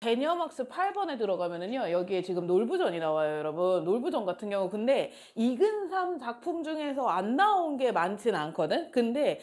개념학습 8번에 들어가면은요, 여기에 지금 놀부전이 나와요, 여러분. 놀부전 같은 경우. 근데 이근삼 작품 중에서 안 나온 게 많진 않거든? 근데,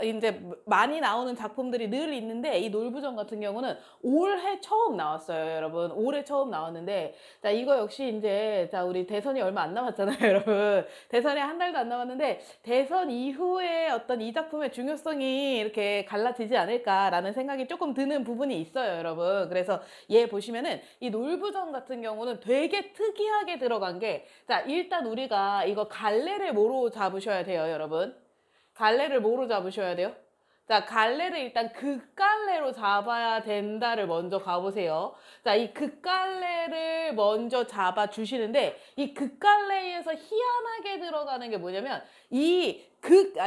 이제 많이 나오는 작품들이 늘 있는데, 이 놀부전 같은 경우는 올해 처음 나왔어요, 여러분. 올해 처음 나왔는데, 자, 이거 역시 이제, 자, 우리 대선이 얼마 안 남았잖아요, 여러분. 대선이 한 달도 안 남았는데, 대선 이후에 어떤 이 작품의 중요성이 이렇게 갈라지지 않을까라는 생각이 조금 드는 부분이 있어요, 여러분. 그래서 얘 보시면은 이 놀부전 같은 경우는 되게 특이하게 들어간 게, 자, 일단 우리가 이거 갈래를 뭐로 잡으셔야 돼요, 여러분? 갈래를 뭐로 잡으셔야 돼요? 자, 갈래를 일단 극갈래로 잡아야 된다를 먼저 가보세요. 자, 이 극갈래를 먼저 잡아 주시는데, 이 극갈래에서 희한하게 들어가는 게 뭐냐면,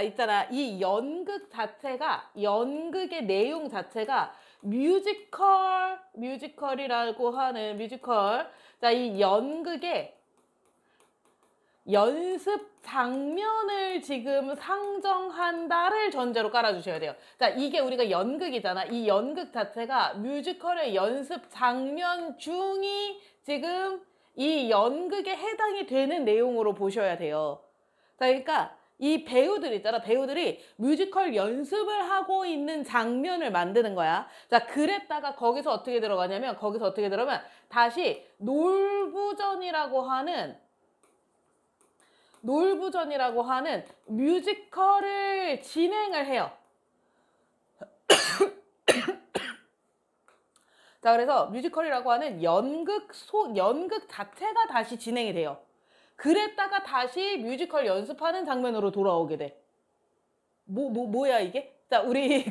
있잖아. 이 연극 자체가, 연극의 내용 자체가 뮤지컬이라고 하는 뮤지컬. 자, 이 연극의 연습 장면을 지금 상정한다를 전제로 깔아주셔야 돼요. 자, 이게 우리가 연극이잖아. 이 연극 자체가 뮤지컬의 연습 장면 중이 지금 이 연극에 해당이 되는 내용으로 보셔야 돼요. 자, 그러니까 이 배우들 있잖아. 배우들이 뮤지컬 연습을 하고 있는 장면을 만드는 거야. 자, 그랬다가 거기서 어떻게 들어가냐면, 다시 놀부전이라고 하는 뮤지컬을 진행을 해요. 자, 그래서 뮤지컬이라고 하는 연극 자체가 다시 진행이 돼요. 그랬다가 다시 뮤지컬 연습하는 장면으로 돌아오게 돼. 뭐야, 이게? 자, 우리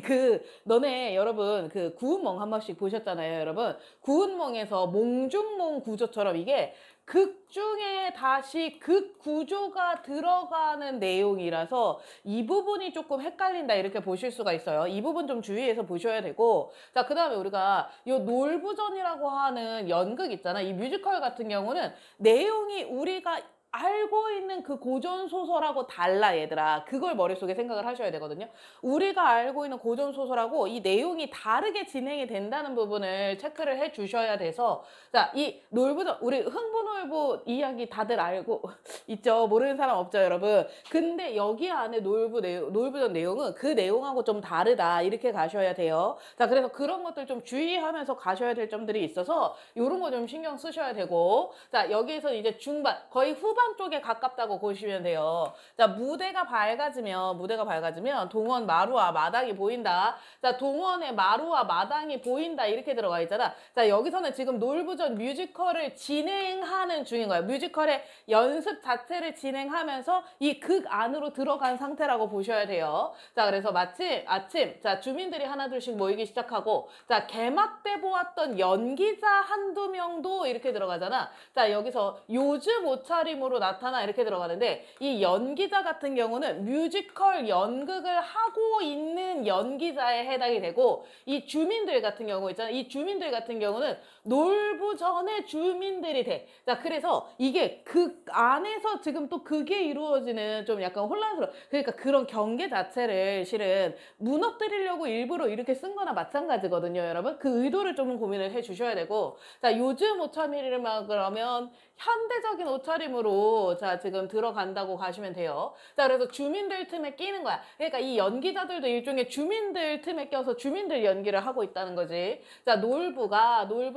너네 여러분 구운몽 한 번씩 보셨잖아요, 여러분. 구운몽에서 몽중몽 구조처럼 이게 극 중에 다시 극 구조가 들어가는 내용이라서 이 부분이 조금 헷갈린다 이렇게 보실 수가 있어요. 이 부분 좀 주의해서 보셔야 되고, 자, 그 다음에 우리가 요 놀부전이라고 하는 연극 있잖아. 이 뮤지컬 같은 경우는 내용이 우리가 알고 있는 그 고전소설하고 달라, 얘들아. 그걸 머릿속에 생각을 하셔야 되거든요. 우리가 알고 있는 고전소설하고 이 내용이 다르게 진행이 된다는 부분을 체크를 해 주셔야 돼서, 자, 이 놀부전, 우리 흥부놀부 이야기 다들 알고 있죠? 모르는 사람 없죠, 여러분? 근데 여기 안에 놀부전 내용은 그 내용하고 좀 다르다. 이렇게 가셔야 돼요. 자, 그래서 그런 것들 좀 주의하면서 가셔야 될 점들이 있어서 이런 거 좀 신경 쓰셔야 되고, 자, 여기에서 이제 중반, 거의 후반 쪽에 가깝다고 보시면 돼요. 자, 무대가 밝아지면 동원 마루와 마당이 보인다. 자, 동원의 마루와 마당이 보인다. 이렇게 들어가 있잖아. 자, 여기서는 지금 놀부전 뮤지컬을 진행하는 중인 거야. 뮤지컬의 연습 자체를 진행하면서 이 극 안으로 들어간 상태라고 보셔야 돼요. 자, 그래서 마침 아침, 자, 주민들이 하나둘씩 모이기 시작하고, 자, 개막 때 보았던 연기자 한두 명도 이렇게 들어가잖아. 자, 여기서 요즘 옷차림으로 나타나 이렇게 들어가는데, 이 연기자 같은 경우는 뮤지컬 연극을 하고 있는 연기자에 해당이 되고, 이 주민들 같은 경우 있잖아. 이 주민들 같은 경우는 놀부전의 주민들이 돼. 자, 그래서 이게 극 안에서 지금 또 그게 이루어지는 좀 약간 혼란스러워. 그러니까 그런 경계 자체를 실은 무너뜨리려고 일부러 이렇게 쓴 거나 마찬가지거든요, 여러분. 그 의도를 좀 고민을 해 주셔야 되고, 자, 요즘 옷차림이면 그러면 현대적인 옷차림으로 자, 지금 들어간다고 가시면 돼요. 자, 그래서 주민들 틈에 끼는 거야. 그러니까 이 연기자들도 일종의 주민들 틈에 껴서 주민들 연기를 하고 있다는 거지. 자, 놀부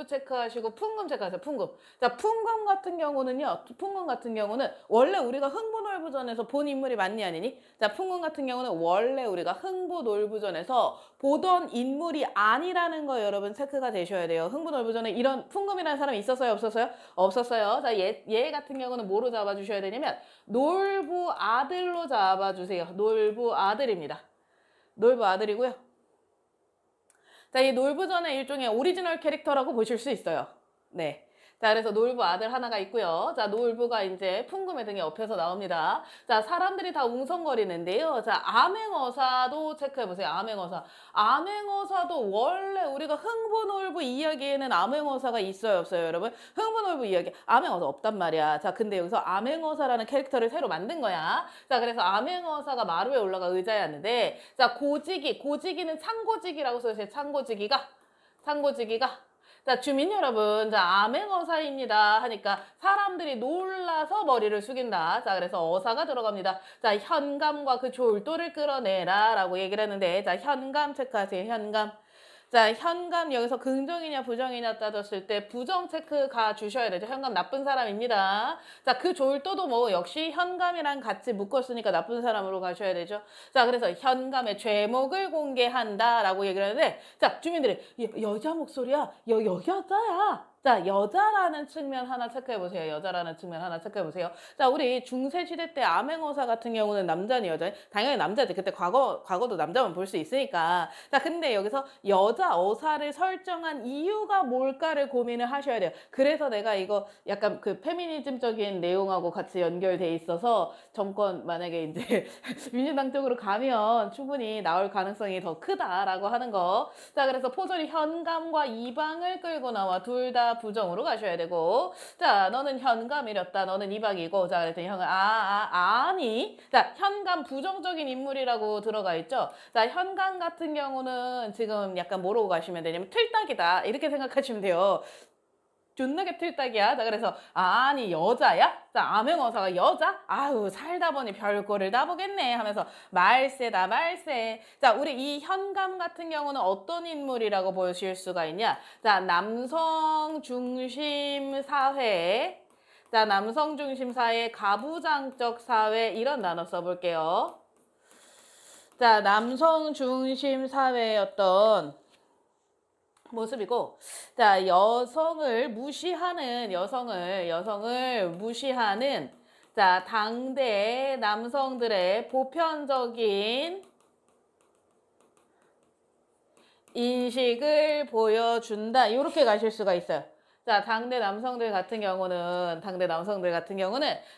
체크하시고 풍금 체크하세요. 풍금. 자, 풍금 같은 경우는 원래 우리가 흥부놀부전에서 본 인물이 맞니 아니니? 자, 풍금 같은 경우는 원래 우리가 흥부놀부전에서 보던 인물이 아니라는 거 여러분 체크가 되셔야 돼요. 흥부놀부전에 이런 풍금이라는 사람이 있었어요? 없었어요? 없었어요. 자, 얘 같은 경우는 뭐로 잡아주셔야 되냐면 놀부 아들로 잡아주세요. 놀부 아들입니다. 놀부 아들이고요. 자, 이 놀부전의 일종의 오리지널 캐릭터라고 보실 수 있어요. 네. 자, 그래서 놀부 아들 하나가 있고요. 자, 놀부가 이제 풍금의 등에 업혀서 나옵니다. 자, 사람들이 다 웅성거리는데요. 자, 암행어사도 체크해보세요. 암행어사도 원래 우리가 흥부놀부 이야기에는 암행어사가 있어요, 없어요, 여러분? 흥부놀부 이야기, 암행어사 없단 말이야. 자, 근데 여기서 암행어사라는 캐릭터를 새로 만든 거야. 자, 그래서 암행어사가 마루에 올라가 의자에 앉는데, 자, 고지기는 창고지기라고 써주세요. 창고지기가 자, 주민 여러분, 자, 암행어사입니다 하니까 사람들이 놀라서 머리를 숙인다. 자, 그래서 어사가 들어갑니다. 자, 현감과 그 졸도를 끌어내라 라고 얘기를 했는데, 자, 현감 체크하세요. 현감. 자, 현감 여기서 긍정이냐 부정이냐 따졌을 때 부정 체크 가 주셔야 되죠. 현감 나쁜 사람입니다. 자, 그 졸도도 뭐 역시 현감이랑 같이 묶었으니까 나쁜 사람으로 가셔야 되죠. 자, 그래서 현감의 죄목을 공개한다라고 얘기를 하는데, 자, 주민들이 여자 목소리야. 여자야. 자, 여자라는 측면 하나 체크해보세요. 여자라는 측면 하나 체크해보세요. 자, 우리 중세시대 때 암행어사 같은 경우는 남자니 여자? 당연히 남자지. 그때 과거도 남자만 볼 수 있으니까. 자, 근데 여기서 여자 어사를 설정한 이유가 뭘까를 고민을 하셔야 돼요. 그래서 내가 이거 약간 그 페미니즘적인 내용하고 같이 연결돼 있어서 정권 만약에 이제 민주당 쪽으로 가면 충분히 나올 가능성이 더 크다라고 하는 거. 자, 그래서 포졸이 현감과 이방을 끌고 나와 둘 다 부정으로 가셔야 되고, 자, 너는 현감 이랬다. 너는 이방이고, 자, 그랬더니 형은 아니. 자, 현감 부정적인 인물이라고 들어가 있죠. 자, 현감 같은 경우는 지금 약간 뭐라고 가시면 되냐면 틀딱이다 이렇게 생각하시면 돼요. 존나게 틀딱이야. 자, 그래서 아니 여자야? 자, 암행어사가 여자? 아유, 살다 보니 별거를 다 보겠네 하면서 말세다 말세. 자, 우리 이 현감 같은 경우는 어떤 인물이라고 보실 수가 있냐? 자, 남성 중심 사회. 자, 남성 중심 사회, 가부장적 사회 이런 단어 써볼게요. 자, 남성 중심 사회의 어떤 모습이고, 자, 여성을 무시하는 자, 당대 남성들의 보편적인 인식을 보여준다. 이렇게 가실 수가 있어요. 자, 당대 남성들 같은 경우는,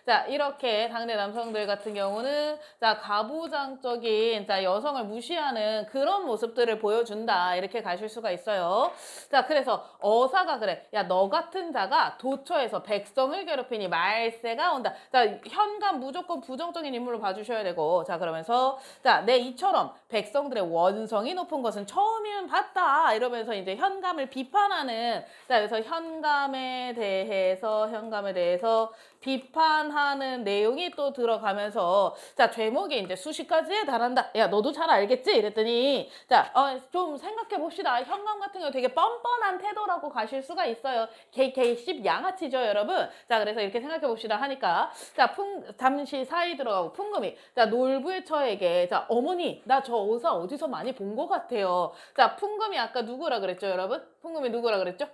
자, 이렇게 당대 남성들 같은 경우는, 자, 가부장적인, 자, 여성을 무시하는 그런 모습들을 보여준다. 이렇게 가실 수가 있어요. 자, 그래서 어사가 그래. 야, 너 같은 자가 도처에서 백성을 괴롭히니 말세가 온다. 자, 현감 무조건 부정적인 인물로 봐주셔야 되고, 자, 그러면서, 자, 내 이처럼 백성들의 원성이 높은 것은 처음이면 봤다. 이러면서 이제 현감을 비판하는, 자, 그래서 현감에 대해서 비판하는 내용이 또 들어가면서, 자, 죄목이 이제 수십 가지에 달한다. 야, 너도 잘 알겠지? 이랬더니, 자, 좀 생각해 봅시다. 현감 같은 경우 되게 뻔뻔한 태도라고 가실 수가 있어요. KK10 양아치죠, 여러분? 자, 그래서 이렇게 생각해 봅시다 하니까, 자, 잠시 사이 들어가고 풍금이, 자, 놀부의 처에게, 자, 어머니, 나 저 어사 어디서 많이 본 것 같아요. 자, 풍금이 아까 누구라 그랬죠, 여러분? 풍금이 누구라 그랬죠?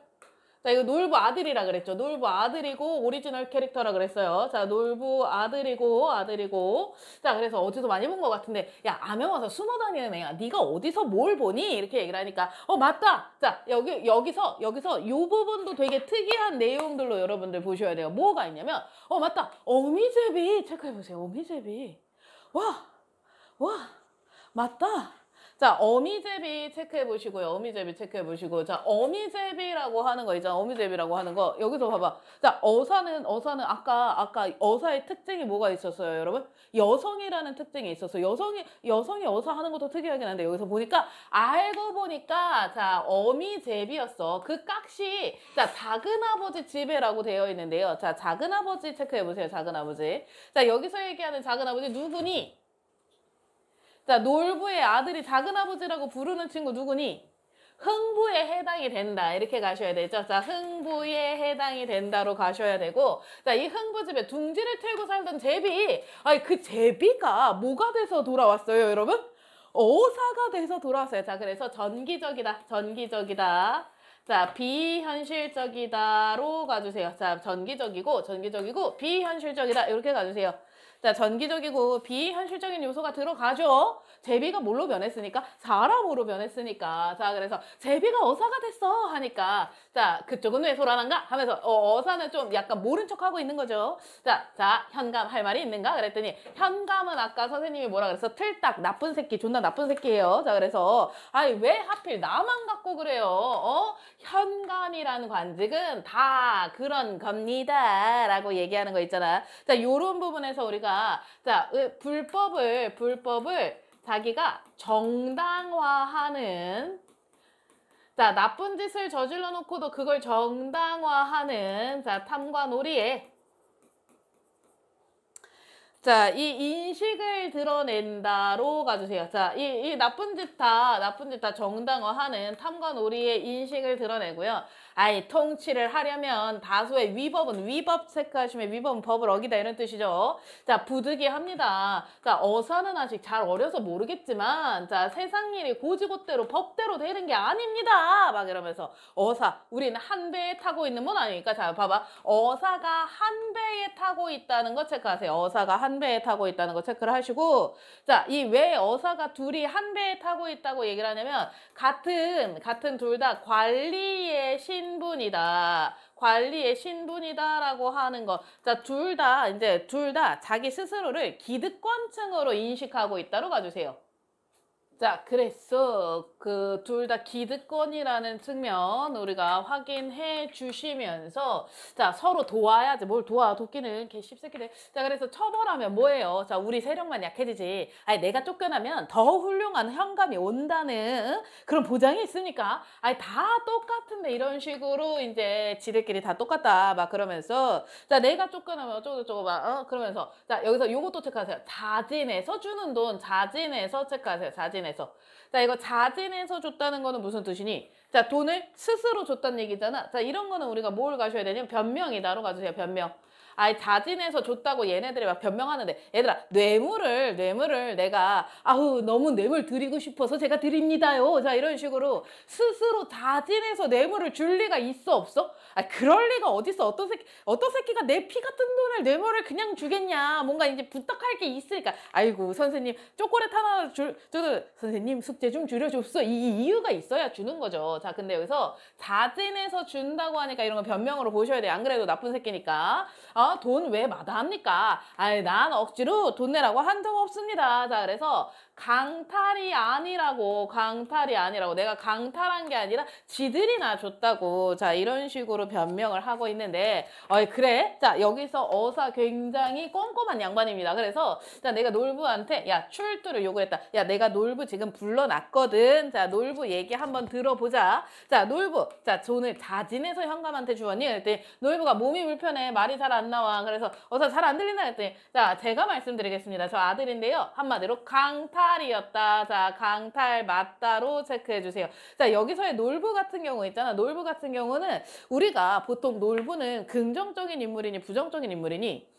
자, 이거 놀부 아들이라 그랬죠. 놀부 아들이고 오리지널 캐릭터라 그랬어요. 자, 놀부 아들이고. 자, 그래서 어디서 많이 본 것 같은데, 야, 암행어사 숨어 다니는 애야. 네가 어디서 뭘 보니? 이렇게 얘기를 하니까, 맞다. 자, 여기서 요 부분도 되게 특이한 내용들로 여러분들 보셔야 돼요. 뭐가 있냐면, 맞다. 어미제비 체크해보세요. 어미제비. 와, 맞다. 자, 어미제비 체크해보시고요. 어미제비 체크해보시고. 자, 어미제비라고 하는 거 있잖아. 어미제비라고 하는 거. 여기서 봐봐. 자, 어사는 아까 어사의 특징이 뭐가 있었어요, 여러분? 여성이라는 특징이 있었어요. 여성이 어사 하는 것도 특이하긴 한데, 여기서 보니까, 알고 보니까, 자, 어미제비였어. 그 깍시, 자, 작은아버지 집에라고 되어 있는데요. 자, 작은아버지 체크해보세요. 작은아버지. 자, 여기서 얘기하는 작은아버지 누구니? 자, 놀부의 아들이 작은아버지라고 부르는 친구 누구니? 흥부에 해당이 된다. 이렇게 가셔야 되죠. 자, 흥부에 해당이 된다로 가셔야 되고, 자, 이 흥부집에 둥지를 틀고 살던 제비. 아니, 그 제비가 뭐가 돼서 돌아왔어요, 여러분? 어사가 돼서 돌아왔어요. 자, 그래서 전기적이다. 자, 비현실적이다로 가주세요. 자, 전기적이고, 비현실적이다. 이렇게 가주세요. 자, 전기적이고 비현실적인 요소가 들어가죠. 제비가 뭘로 변했으니까? 사람으로 변했으니까. 자, 그래서 제비가 어사가 됐어 하니까, 자, 그쪽은 왜 소란한가? 하면서 어사는 좀 약간 모른 척하고 있는 거죠. 자, 현감 할 말이 있는가? 그랬더니 현감은 아까 선생님이 뭐라 그랬어? 틀딱 나쁜 새끼, 존나 나쁜 새끼예요. 자, 그래서 아니 왜 하필 나만 갖고 그래요? 현감이라는 관직은 다 그런 겁니다. 라고 얘기하는 거 있잖아. 자, 요런 부분에서 우리가, 자, 불법을 자기가 정당화하는, 자, 나쁜 짓을 저질러 놓고도 그걸 정당화하는 자, 탐과 놀이에 자, 이 인식을 드러낸다로 가주세요. 자, 이 나쁜 짓 다 정당화하는 탐과 놀이의 인식을 드러내고요. 아이, 통치를 하려면 다수의 위법은 위법 체크하시면 위법은 법을 어기다 이런 뜻이죠. 자, 부득이합니다. 자, 어사는 아직 잘 어려서 모르겠지만, 자, 세상 일이 고지고대로 법대로 되는 게 아닙니다. 막 이러면서 어사, 우리는 한 배에 타고 있는 분 아니니까, 자, 봐봐. 어사가 한 배에 타고 있다는 거 체크하세요. 어사가 한 배에 타고 있다는 거 체크를 하시고, 자, 이 왜 어사가 둘이 한 배에 타고 있다고 얘기를 하냐면, 같은 둘 다 관리의 신분이다. 관리의 신분이다라고 하는 거. 자, 둘 다 자기 스스로를 기득권층으로 인식하고 있다로 가주세요. 자, 그래서 그 둘 다 기득권이라는 측면 우리가 확인해 주시면서 자, 서로 도와야지. 뭘 도와? 도끼는 개 씹새끼들. 자, 그래서 처벌하면 뭐예요? 자, 우리 세력만 약해지지. 아니, 내가 쫓겨나면 더 훌륭한 현감이 온다는 그런 보장이 있으니까. 아니, 다 똑같은데 이런 식으로 이제 지들끼리 다 똑같다. 막 그러면서 자, 내가 쫓겨나면 어쩌고저쩌고 막 그러면서 자, 여기서 요것도 체크하세요. 자진해서 주는 돈, 자진해서 체크하세요. 자진해서. 자, 이거 자진해서 줬다는 거는 무슨 뜻이니? 자, 돈을 스스로 줬다는 얘기잖아. 자, 이런 거는 우리가 뭘 가셔야 되냐면 변명이다로 가주세요. 변명. 아이, 자진해서 줬다고 얘네들이 막 변명하는데, 얘들아, 뇌물을 내가 아우 너무 뇌물 드리고 싶어서 제가 드립니다요. 자, 이런 식으로 스스로 자진해서 뇌물을 줄 리가 있어 없어? 아, 그럴 리가 어딨어? 어떤 새끼가 내 피 같은 돈을 뇌물을 그냥 주겠냐? 뭔가 이제 부탁할 게 있으니까. 아이고 선생님 초콜릿 하나 선생님 숙제 좀 줄여줬어. 이 이유가 있어야 주는 거죠. 자, 근데 여기서 자진해서 준다고 하니까 이런 거 변명으로 보셔야 돼요. 안 그래도 나쁜 새끼니까. 돈 왜 마다합니까? 아이, 난 억지로 돈 내라고 한 적 없습니다. 자, 그래서 강탈이 아니라고 내가 강탈한 게 아니라 지들이 나 줬다고 자, 이런 식으로 변명을 하고 있는데 그래? 자, 여기서 어사 굉장히 꼼꼼한 양반입니다. 그래서 자, 내가 놀부한테 야, 출두를 요구했다. 야, 내가 놀부 지금 불러놨거든. 자, 놀부 얘기 한번 들어보자. 자, 놀부. 자, 돈을 자진해서 현감한테 주었니? 그랬더니 놀부가 몸이 불편해. 말이 잘 안 나와. 그래서 어서 잘 안 들린다 했더니 자, 제가 말씀드리겠습니다. 저 아들인데요. 한마디로 강탈이었다. 자, 강탈 맞다로 체크해 주세요. 자, 여기서의 놀부 같은 경우 있잖아. 놀부 같은 경우는 우리가 보통 놀부는 긍정적인 인물이니 부정적인 인물이니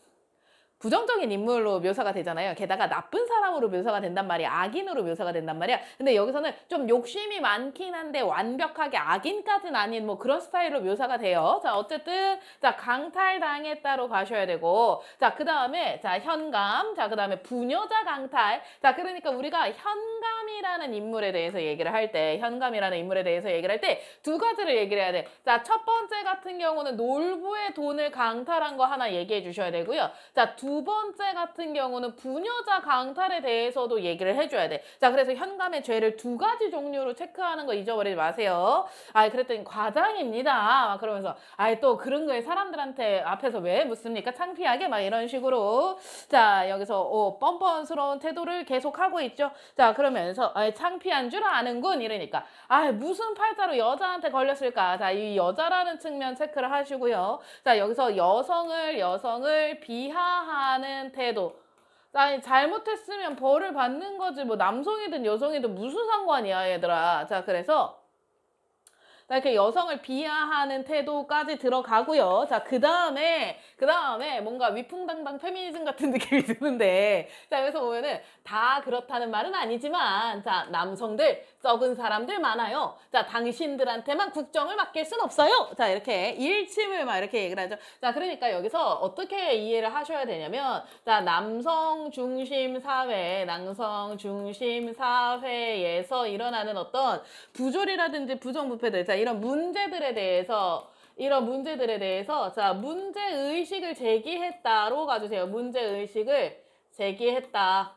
부정적인 인물로 묘사가 되잖아요. 게다가 나쁜 사람으로 묘사가 된단 말이야. 악인으로 묘사가 된단 말이야. 근데 여기서는 좀 욕심이 많긴 한데 완벽하게 악인까지는 아닌 뭐 그런 스타일로 묘사가 돼요. 자, 어쨌든 자, 강탈당했다로 가셔야 되고 자, 그 다음에 자, 현감. 자, 그 다음에 부녀자 강탈. 자, 그러니까 우리가 현감이라는 인물에 대해서 얘기를 할 때 두 가지를 얘기를 해야 돼. 자, 첫 번째 같은 경우는 놀부의 돈을 강탈한 거 하나 얘기해 주셔야 되고요. 자, 두 번째 같은 경우는 부녀자 강탈에 대해서도 얘기를 해줘야 돼. 자, 그래서 현감의 죄를 두 가지 종류로 체크하는 거 잊어버리지 마세요. 그랬더니 과장입니다. 그러면서 또 그런 거에 사람들한테 앞에서 왜 묻습니까? 창피하게 막 이런 식으로 자, 여기서 뻔뻔스러운 태도를 계속하고 있죠. 자, 그러면서 창피한 줄 아는군 이러니까 무슨 팔자로 여자한테 걸렸을까? 자, 이 여자라는 측면 체크를 하시고요. 자, 여기서 여성을 비하하는 태도. 아니, 잘못했으면 벌을 받는 거지. 뭐 남성이든 여성이든 무슨 상관이야, 얘들아. 자, 그래서 이렇게 여성을 비하하는 태도까지 들어가고요. 자, 그 다음에 뭔가 위풍당당 페미니즘 같은 느낌이 드는데, 자, 여기서 보면은 다 그렇다는 말은 아니지만, 자, 남성들, 썩은 사람들 많아요. 자, 당신들한테만 국정을 맡길 순 없어요. 자, 이렇게 일침을 막 이렇게 얘기를 하죠. 자, 그러니까 여기서 어떻게 이해를 하셔야 되냐면, 자, 남성 중심 사회에서 일어나는 어떤 부조리라든지 부정부패들, 자, 이런 문제들에 대해서 자, 문제의식을 제기했다로 가주세요. 문제의식을 제기했다.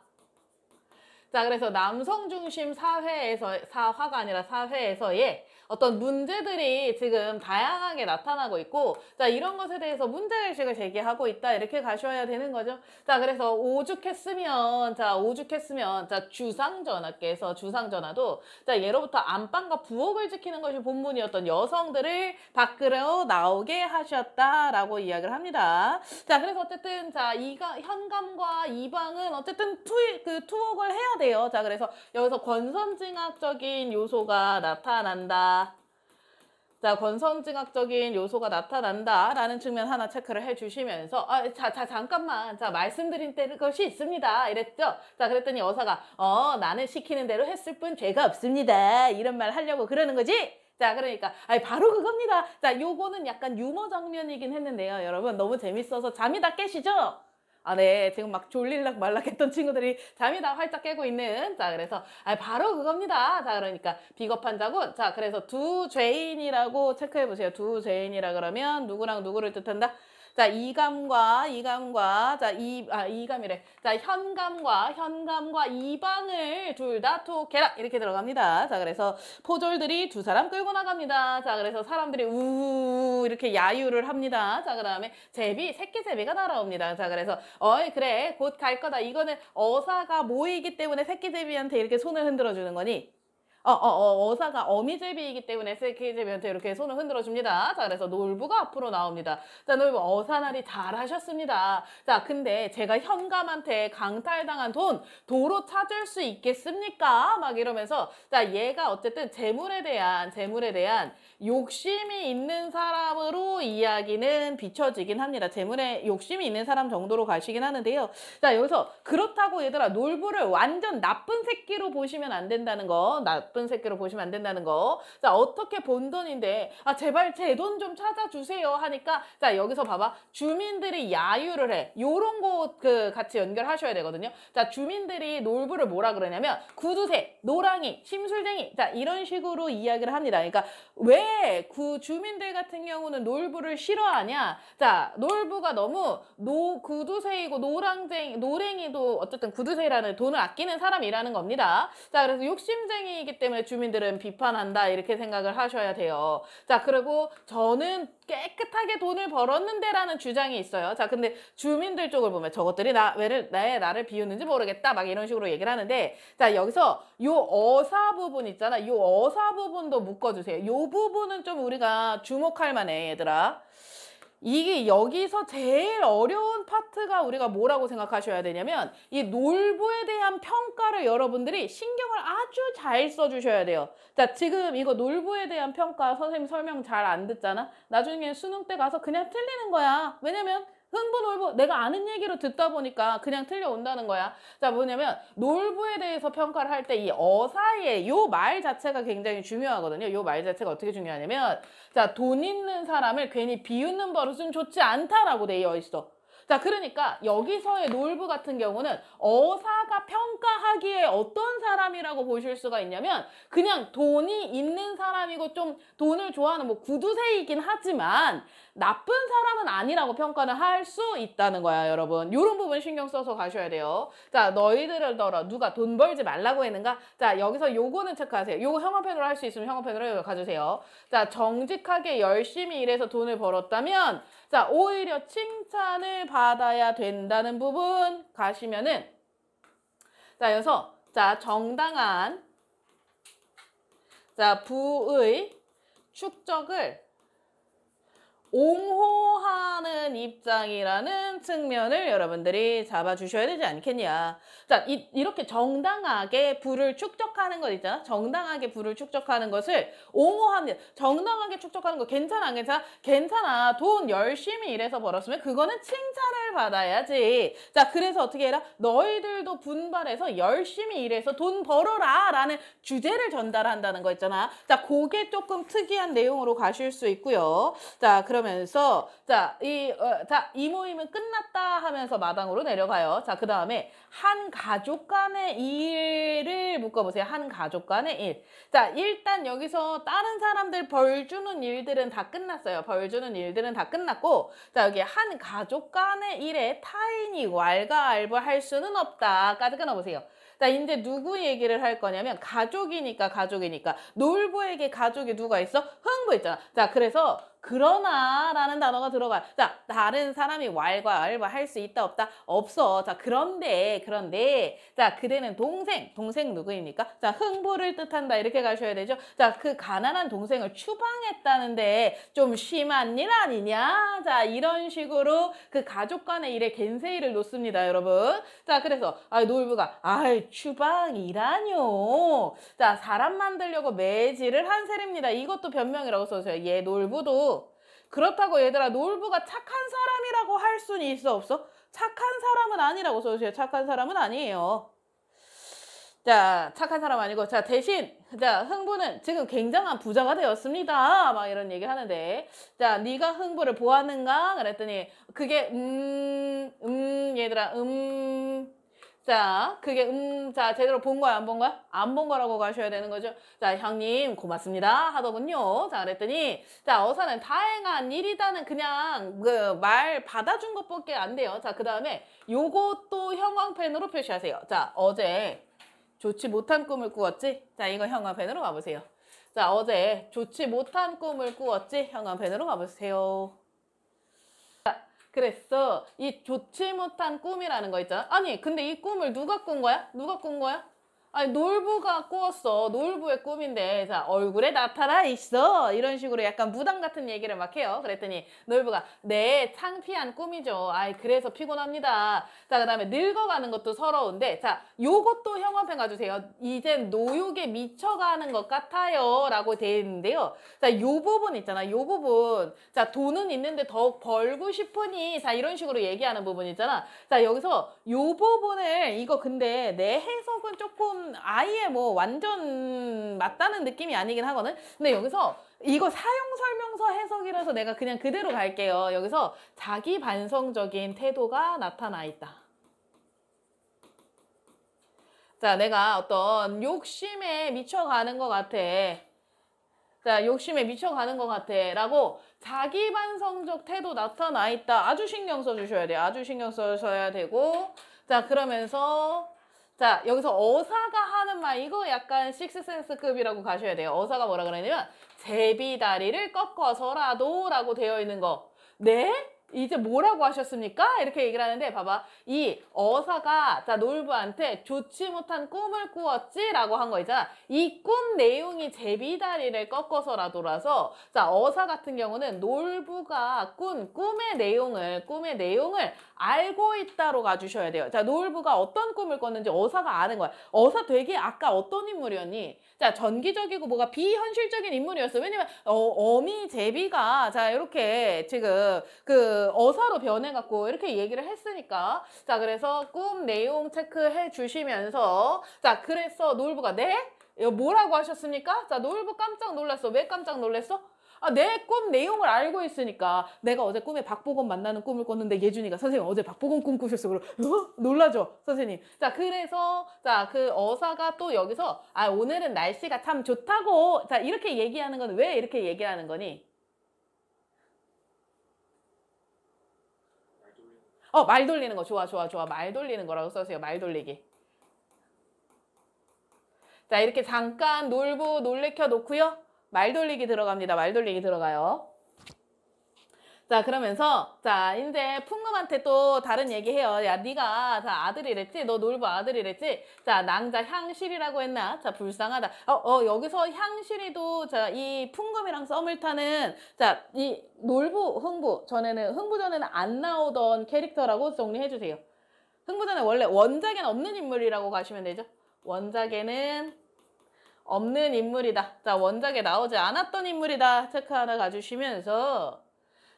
자, 그래서 남성 중심 사회가 아니라 사회에서의 어떤 문제들이 지금 다양하게 나타나고 있고, 자, 이런 것에 대해서 문제의식을 제기하고 있다. 이렇게 가셔야 되는 거죠. 자, 그래서 오죽했으면, 자, 주상전하께서 주상전하도, 자, 예로부터 안방과 부엌을 지키는 것이 본문이었던 여성들을 밖으로 나오게 하셨다라고 이야기를 합니다. 자, 그래서 어쨌든, 자, 현감과 이방은 어쨌든 투옥을 해야 돼요. 자, 그래서 여기서 권선징악적인 요소가 나타난다. 자, 권선징악적인 요소가 나타난다라는 측면 하나 체크를 해주시면서 잠깐만. 자, 말씀드린 것이 있습니다. 이랬죠? 자, 그랬더니 여사가 나는 시키는 대로 했을 뿐 죄가 없습니다. 이런 말 하려고 그러는 거지? 자, 그러니까 바로 그겁니다. 자, 요거는 약간 유머 장면이긴 했는데요. 여러분 너무 재밌어서 잠이 다 깨시죠? 네. 지금 막 졸릴락 말락했던 친구들이 잠이 다 활짝 깨고 있는. 자, 그래서 바로 그겁니다. 자, 그러니까 비겁한 자군. 자, 그래서 두 죄인이라고 체크해 보세요. 두 죄인이라 그러면 누구랑 누구를 뜻한다? 자, 이감과 자, 이감이래. 자, 현감과 이방을 둘 다 투옥해라. 이렇게 들어갑니다. 자, 그래서 포졸들이 두 사람 끌고 나갑니다. 자, 그래서 사람들이 이렇게 야유를 합니다. 자, 그다음에 새끼 제비가 날아옵니다. 자, 그래서 그래. 곧 갈 거다. 이거는 어사가 모이기 때문에 새끼 제비한테 이렇게 손을 흔들어 주는 거니. 어사가 어미제비이기 때문에 새끼제비한테 이렇게 손을 흔들어 줍니다. 자, 그래서 놀부가 앞으로 나옵니다. 자, 놀부 어사나리 잘하셨습니다. 자, 근데 제가 현감한테 강탈당한 돈 도로 찾을 수 있겠습니까? 막 이러면서 자, 얘가 어쨌든 재물에 대한 욕심이 있는 사람으로 이야기는 비춰지긴 합니다. 재물에 욕심이 있는 사람 정도로 가시긴 하는데요. 자, 여기서 그렇다고 얘들아 놀부를 완전 나쁜 새끼로 보시면 안 된다는 거. 나쁜 새끼로 보시면 안 된다는 거. 자, 어떻게 번 돈인데 제발 제 돈 좀 찾아주세요 하니까 자, 여기서 봐봐. 주민들이 야유를 해. 요런 거 같이 연결하셔야 되거든요. 자, 주민들이 놀부를 뭐라 그러냐면 구두쇠, 노랑이, 심술쟁이 자, 이런 식으로 이야기를 합니다. 그러니까 왜 주민들 같은 경우는 놀부를 싫어하냐? 자, 놀부가 너무 구두쇠이고 노랭이도 어쨌든 구두쇠라는 돈을 아끼는 사람이라는 겁니다. 자, 그래서 욕심쟁이이기 때문에 주민들은 비판한다 이렇게 생각을 하셔야 돼요. 자, 그리고 저는 깨끗하게 돈을 벌었는데 라는 주장이 있어요. 자, 근데 주민들 쪽을 보면 저것들이 나를 비웃는지 모르겠다 막 이런 식으로 얘기를 하는데 자, 여기서 요 어사 부분 있잖아. 요 어사 부분도 묶어주세요. 요 부분은 좀 우리가 주목할 만해 얘들아. 이게 여기서 제일 어려운 파트가 우리가 뭐라고 생각하셔야 되냐면 이 놀부에 대한 평가를 여러분들이 신경을 아주 잘 써주셔야 돼요. 자, 지금 이거 놀부에 대한 평가 선생님 설명 잘 안 듣잖아? 나중에 수능 때 가서 그냥 틀리는 거야. 왜냐면 흥부 놀부 내가 아는 얘기로 듣다 보니까 그냥 틀려온다는 거야. 자, 뭐냐면 놀부에 대해서 평가를 할 때 이 어사의 요 말 자체가 굉장히 중요하거든요. 요 말 자체가 어떻게 중요하냐면 자, 돈 있는 사람을 괜히 비웃는 버릇은 좋지 않다라고 되어 있어. 자, 그러니까 여기서의 놀부 같은 경우는 어사가 평가하기에 어떤 사람이라고 보실 수가 있냐면 그냥 돈이 있는 사람이고 좀 돈을 좋아하는 뭐 구두쇠이긴 하지만 나쁜 사람은 아니라고 평가는 할 수 있다는 거야, 여러분. 이런 부분 신경 써서 가셔야 돼요. 자, 너희들더러 누가 돈 벌지 말라고 했는가? 자, 여기서 요거는 체크하세요. 요거 형광펜으로 할 수 있으면 형광펜으로 가주세요. 자, 정직하게 열심히 일해서 돈을 벌었다면 자, 오히려 칭찬을 받아야 된다는 부분 가시면은 자, 여기서 자, 정당한 자, 부의 축적을 옹호하는 입장이라는 측면을 여러분들이 잡아주셔야 되지 않겠냐. 자, 이렇게 정당하게 부를 축적하는 것 있잖아. 정당하게 부를 축적하는 것을 옹호합니다. 정당하게 축적하는 거 괜찮아 안 괜찮아? 괜찮아. 돈 열심히 일해서 벌었으면 그거는 칭찬을 받아야지. 자, 그래서 어떻게 해라? 너희들도 분발해서 열심히 일해서 돈 벌어라 라는 주제를 전달한다는 거 있잖아. 자, 그게 조금 특이한 내용으로 가실 수 있고요. 자, 그러면서 이 모임은 끝났다 하면서 마당으로 내려가요. 자, 그 다음에 한 가족 간의 일을 묶어보세요. 한 가족 간의 일. 자, 일단 여기서 다른 사람들 벌 주는 일들은 다 끝났어요. 벌 주는 일들은 다 끝났고 자, 여기 한 가족 간의 일에 타인이 왈가왈부할 수는 없다까지 끊어보세요. 자, 이제 누구 얘기를 할 거냐면 가족이니까. 놀부에게 가족이 누가 있어? 흥부 있잖아. 자, 그래서 그러나 라는 단어가 들어가. 자, 다른 사람이 왈과 알바 할 수 있다 없다? 없어. 자, 그런데 자, 그대는 동생 누구입니까? 자, 흥부를 뜻한다 이렇게 가셔야 되죠. 자, 그 가난한 동생을 추방했다는데 좀 심한 일 아니냐? 자, 이런 식으로 그 가족 간의 일에 겐세이를 놓습니다, 여러분. 자, 그래서 놀부가 추방이라뇨. 자, 사람 만들려고 매질을 한 셈입니다. 이것도 변명이라고 써주세요. 얘 놀부도 그렇다고 얘들아 놀부가 착한 사람이라고 할 수는 있어 없어? 착한 사람은 아니라고 써주세요. 착한 사람은 아니에요. 자, 착한 사람 아니고 자 대신 자 흥부는 지금 굉장한 부자가 되었습니다. 막 이런 얘기 하는데 자 네가 흥부를 보았는가? 그랬더니 그게 얘들아 자, 그게 자, 제대로 본 거야, 안 본 거야? 안 본 거라고 가셔야 되는 거죠. 자, 형님 고맙습니다 하더군요. 자, 그랬더니 자, 어사는 다행한 일이다는 그냥 그 말 받아준 것밖에 안 돼요. 자, 그다음에 요것도 형광펜으로 표시하세요. 자, 어제 좋지 못한 꿈을 꾸었지? 자, 이거 형광펜으로 가보세요. 자, 어제 좋지 못한 꿈을 꾸었지? 형광펜으로 가보세요. 그랬어. 이 좋지 못한 꿈이라는 거 있잖아. 아니, 근데 이 꿈을 누가 꾼 거야? 누가 꾼 거야? 아니, 놀부가 꾸었어. 놀부의 꿈인데, 자, 얼굴에 나타나 있어. 이런 식으로 약간 무당 같은 얘기를 막 해요. 그랬더니 놀부가, 네, 창피한 꿈이죠. 아이, 그래서 피곤합니다. 자, 그 다음에 늙어가는 것도 서러운데, 자, 요것도 형광펜 가주세요. 이젠 노욕에 미쳐가는 것 같아요. 라고 되어 있는데요. 자, 요 부분 있잖아. 요 부분. 자, 돈은 있는데 더욱 벌고 싶으니, 자, 이런 식으로 얘기하는 부분 있잖아. 자, 여기서 요 부분을, 이거 근데 내 해석은 조금 아예 뭐 완전 맞다는 느낌이 아니긴 하거든. 근데 여기서 이거 사용 설명서 해석이라서 내가 그냥 그대로 갈게요. 여기서 자기 반성적인 태도가 나타나 있다. 자, 내가 어떤 욕심에 미쳐가는 것 같아. 자, 욕심에 미쳐가는 것 같아. 라고 자기 반성적 태도 나타나 있다. 아주 신경 써주셔야 돼요. 아주 신경 써셔야 되고. 자, 그러면서 자, 여기서 어사가 하는 말, 이거 약간 식스센스급이라고 가셔야 돼요. 어사가 뭐라 그러냐면 제비다리를 꺾어서라도 라고 되어 있는 거. 네? 이제 뭐라고 하셨습니까? 이렇게 얘기를 하는데 봐봐. 이 어사가 자 놀부한테 좋지 못한 꿈을 꾸었지? 라고 한 거 있잖아. 이 꿈 내용이 제비다리를 꺾어서라도라서 자 어사 같은 경우는 놀부가 꾼 꿈의 내용을 알고 있다로 가주셔야 돼요. 자 놀부가 어떤 꿈을 꿨는지 어사가 아는 거야. 어사 되게 아까 어떤 인물이었니? 자 전기적이고 뭐가 비현실적인 인물이었어. 왜냐면 어미 제비가 자 이렇게 지금 그 어사로 변해갖고 이렇게 얘기를 했으니까 자 그래서 꿈 내용 체크해 주시면서 자 그래서 놀부가 네? 이거 뭐라고 하셨습니까? 자 놀부 깜짝 놀랐어. 왜 깜짝 놀랐어? 아, 내 꿈 내용을 알고 있으니까 내가 어제 꿈에 박보검 만나는 꿈을 꿨는데 예준이가 선생님 어제 박보검 꿈 꾸셨어. 그럼 놀라죠 선생님. 자 그래서 자 그 어사가 또 여기서 아 오늘은 날씨가 참 좋다고 자 이렇게 얘기하는 건 왜 이렇게 얘기하는 거니? 말 돌리는 거 좋아. 말 돌리는 거라고 써주세요. 말 돌리기. 자 이렇게 잠깐 놀부 놀래켜 놓고요. 말 돌리기 들어갑니다. 말 돌리기 들어가요. 자 그러면서 자 이제 풍금한테 또 다른 얘기해요. 야 네가 자 아들이랬지? 너 놀부 아들이랬지? 자 낭자 향실이라고 했나? 자 불쌍하다. 여기서 향실이도 자 이 풍금이랑 썸을 타는 자 이 놀부 흥부 전에는 안 나오던 캐릭터라고 정리해 주세요. 흥부전에 원래 원작에는 없는 인물이라고 가시면 되죠. 원작에는 없는 인물이다. 자 원작에 나오지 않았던 인물이다. 체크 하나 가주시면서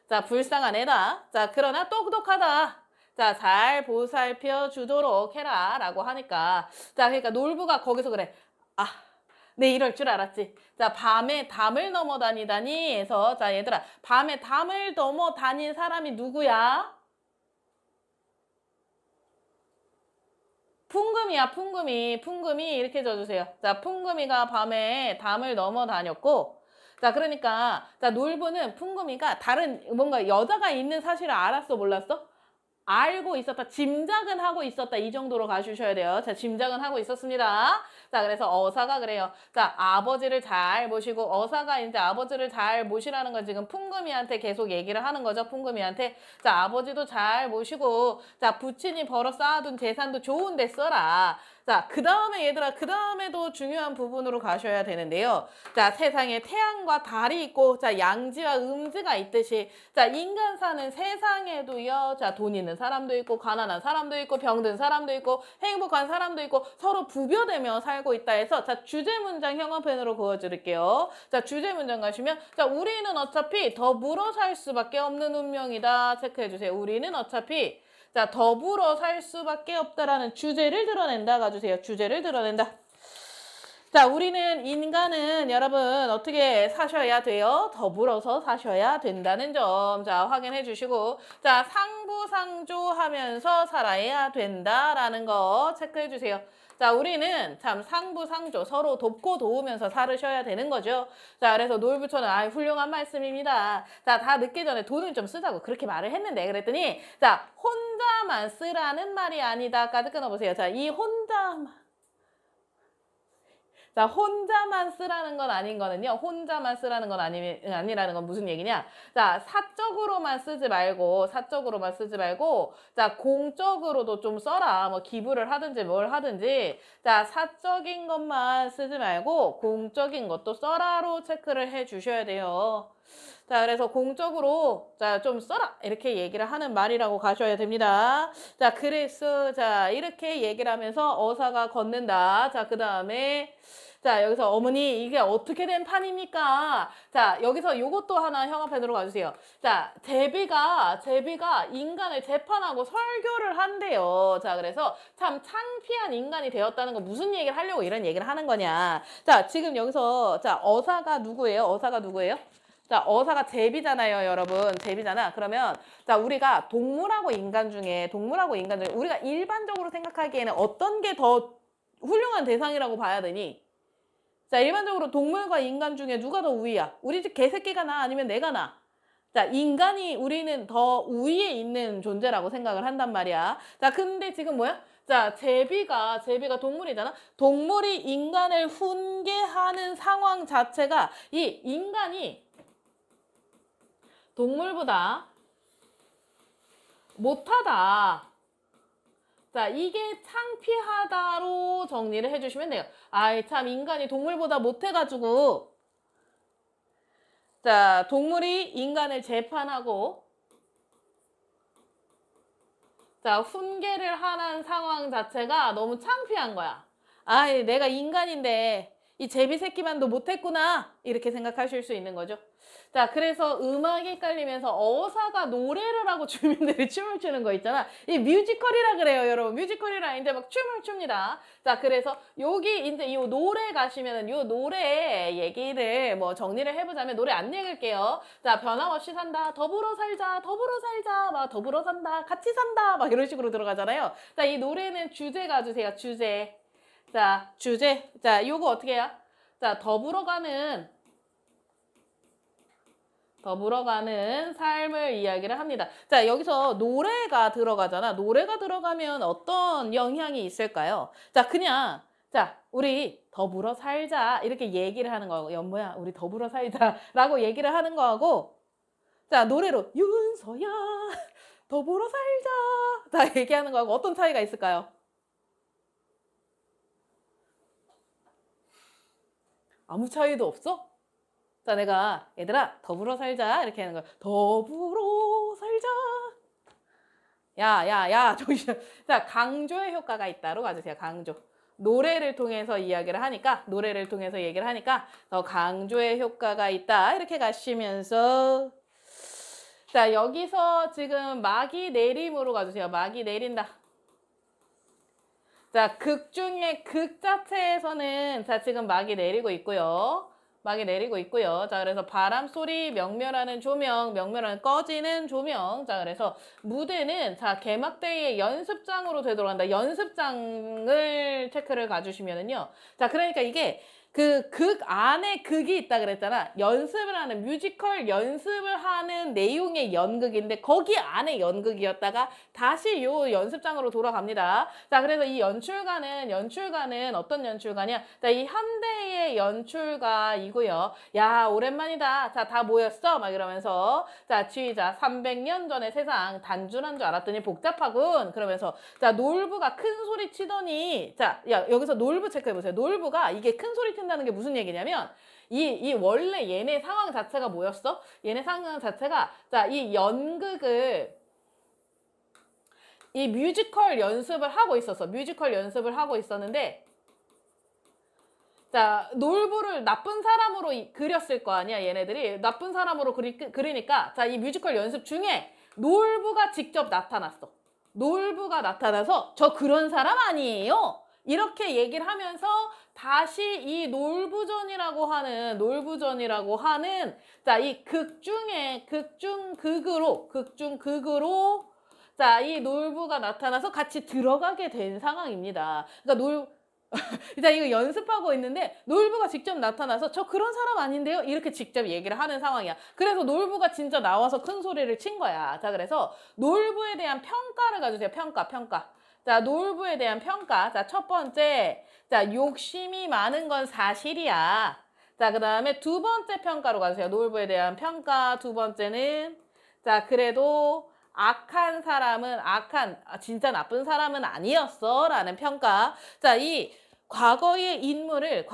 자, 불쌍한 애다. 자, 그러나 똑똑하다. 자, 잘 보살펴 주도록 해라. 라고 하니까. 자, 그러니까 놀부가 거기서 그래. 아, 네, 이럴 줄 알았지. 자, 밤에 담을 넘어 다니다니 해서 자, 얘들아. 밤에 담을 넘어 다닌 사람이 누구야? 풍금이야, 풍금이. 풍금이 이렇게 줘주세요. 자, 풍금이가 밤에 담을 넘어 다녔고 자 그러니까 자 놀부는 풍금이가 다른 뭔가 여자가 있는 사실을 알았어 몰랐어? 알고 있었다, 짐작은 하고 있었다 이 정도로 가주셔야 돼요. 자, 짐작은 하고 있었습니다. 자, 그래서 어사가 그래요. 자, 아버지를 잘 모시고 어사가 이제 아버지를 잘 모시라는 건 지금 풍금이한테 계속 얘기를 하는 거죠. 풍금이한테. 자, 아버지도 잘 모시고 자, 부친이 벌어 쌓아둔 재산도 좋은 데 써라. 자, 그 다음에 얘들아, 그 다음에도 중요한 부분으로 가셔야 되는데요. 자, 세상에 태양과 달이 있고, 자, 양지와 음지가 있듯이, 자, 인간 사는 세상에도요, 자, 돈 있는 사람도 있고, 가난한 사람도 있고, 병든 사람도 있고, 행복한 사람도 있고, 서로 부벼대며 살고 있다 해서, 자, 주제 문장 형광펜으로 그어드릴게요. 자, 주제 문장 가시면, 자, 우리는 어차피 더불어 살 수밖에 없는 운명이다. 체크해주세요. 우리는 어차피 자, 더불어 살 수밖에 없다라는 주제를 드러낸다. 가주세요. 주제를 드러낸다. 자, 우리는 인간은 여러분 어떻게 사셔야 돼요? 더불어서 사셔야 된다는 점. 자, 확인해 주시고. 자, 상부상조하면서 살아야 된다라는 거 체크해 주세요. 자, 우리는 참 상부상조 서로 돕고 도우면서 살으셔야 되는 거죠. 자, 그래서 노을부처는 훌륭한 말씀입니다. 자, 다 늦기 전에 돈을 좀 쓰자고 그렇게 말을 했는데 그랬더니 자, 혼자만 쓰라는 말이 아니다까지 끊어보세요. 자, 이 혼자만. 자, 혼자만 쓰라는 건 아닌 거는요. 혼자만 쓰라는 건 아니라는 건 무슨 얘기냐. 자, 사적으로만 쓰지 말고, 자, 공적으로도 좀 써라. 뭐, 기부를 하든지 뭘 하든지. 자, 사적인 것만 쓰지 말고, 공적인 것도 써라로 체크를 해 주셔야 돼요. 자, 그래서 공적으로, 자, 좀 써라. 이렇게 얘기를 하는 말이라고 가셔야 됩니다. 자, 그래서, 자, 이렇게 얘기를 하면서 어사가 걷는다. 자, 그 다음에, 자, 여기서 어머니 이게 어떻게 된 판입니까? 자, 여기서 요것도 하나 형광펜으로 가주세요. 자, 제비가 인간을 재판하고 설교를 한대요. 자, 그래서 참 창피한 인간이 되었다는 거 무슨 얘기를 하려고 이런 얘기를 하는 거냐. 자, 지금 여기서 자, 어사가 누구예요? 어사가 누구예요? 자, 어사가 제비잖아요, 여러분. 제비잖아. 그러면 자, 우리가 동물하고 인간 중에 우리가 일반적으로 생각하기에는 어떤 게 더 훌륭한 대상이라고 봐야 되니? 자, 일반적으로 동물과 인간 중에 누가 더 우위야? 우리 집 개새끼가 나? 아니면 내가 나? 자, 우리는 더 우위에 있는 존재라고 생각을 한단 말이야. 자, 근데 지금 뭐야? 자, 제비가 동물이잖아? 동물이 인간을 훈계하는 상황 자체가 이 인간이 동물보다 못하다. 자, 이게 창피하다로 정리를 해주시면 돼요. 아이, 참, 인간이 동물보다 못해가지고, 자, 동물이 인간을 재판하고, 자, 훈계를 하는 상황 자체가 너무 창피한 거야. 아이, 내가 인간인데, 이 제비 새끼만도 못했구나. 이렇게 생각하실 수 있는 거죠. 자, 그래서 음악이 깔리면서 어사가 노래를 하고 주민들이 춤을 추는 거 있잖아. 이 뮤지컬이라 그래요, 여러분. 뮤지컬이라 이제 막 춤을 춥니다. 자, 그래서 여기 이제 이 노래 가시면은 이 노래 얘기를 뭐 정리를 해보자면 노래 안 읽을게요. 자, 변함없이 산다. 더불어 살자. 막 더불어 산다. 같이 산다. 막 이런 식으로 들어가잖아요. 자, 이 노래는 주제 가주세요. 주제. 자, 주제. 자, 요거 어떻게 해요? 자, 더불어가는 삶을 이야기를 합니다. 자, 여기서 노래가 들어가잖아. 노래가 들어가면 어떤 영향이 있을까요? 자, 그냥 자, 우리 더불어 살자 이렇게 얘기를 하는 거하고 연모야 우리 더불어 살자라고 얘기를 하는 거하고 자, 노래로 윤서야 더불어 살자 자, 얘기하는 거하고 어떤 차이가 있을까요? 아무 차이도 없어? 자, 내가 얘들아 더불어 살자 이렇게 하는 거야. 더불어 살자. 야 정신. 자, 강조의 효과가 있다로 가주세요. 강조. 노래를 통해서 이야기를 하니까 얘기를 하니까 더 강조의 효과가 있다 이렇게 가시면서 자, 여기서 지금 막이 내림으로 가주세요. 막이 내린다. 자, 극 중에 극 자체에서는 자, 지금 막이 내리고 있고요. 자, 그래서 바람 소리, 명멸하는 조명, 명멸하는 꺼지는 조명. 자, 그래서 무대는 자, 개막대의 연습장으로 되돌아간다. 연습장을 체크를 가주시면은요. 자, 그러니까 이게 그 극 안에 극이 있다 그랬잖아. 연습을 하는 뮤지컬 연습을 하는 내용의 연극인데 거기 안에 연극이었다가 다시 요 연습장으로 돌아갑니다. 자, 그래서 이 연출가는 어떤 연출가냐? 자, 이 현대의 연출가이고요. 야, 오랜만이다. 자, 다 모였어. 막 이러면서 자, 지휘자 300년 전의 세상 단순한 줄 알았더니 복잡하군. 그러면서 자, 놀부가 큰 소리 치더니 자, 야, 여기서 놀부 체크해 보세요. 놀부가 이게 큰 소리 친다는 게 무슨 얘기냐면 이 원래 얘네 상황 자체가 뭐였어? 얘네 상황 자체가 자, 이 연극을 이 뮤지컬 연습을 하고 있었어. 뮤지컬 연습을 하고 있었는데 자, 놀부를 나쁜 사람으로 그렸을 거 아니야, 얘네들이. 나쁜 사람으로 그리니까 자, 이 뮤지컬 연습 중에 놀부가 직접 나타났어. 놀부가 나타나서 저 그런 사람 아니에요. 이렇게 얘기를 하면서 다시 이 놀부전이라고 하는 자, 이 극중극으로 자, 이 놀부가 나타나서 같이 들어가게 된 상황입니다. 그러니까 자, 이거 연습하고 있는데 놀부가 직접 나타나서 저 그런 사람 아닌데요? 이렇게 직접 얘기를 하는 상황이야. 그래서 놀부가 진짜 나와서 큰 소리를 친 거야. 자, 그래서 놀부에 대한 평가를 가주세요. 평가. 자, 놀부에 대한 평가. 자, 첫 번째. 자, 욕심이 많은 건 사실이야. 자, 그 다음에 두 번째 평가로 가주세요. 놀부에 대한 평가. 두 번째는 자, 그래도 진짜 나쁜 사람은 아니었어 라는 평가. 자, 이 과거의 인물을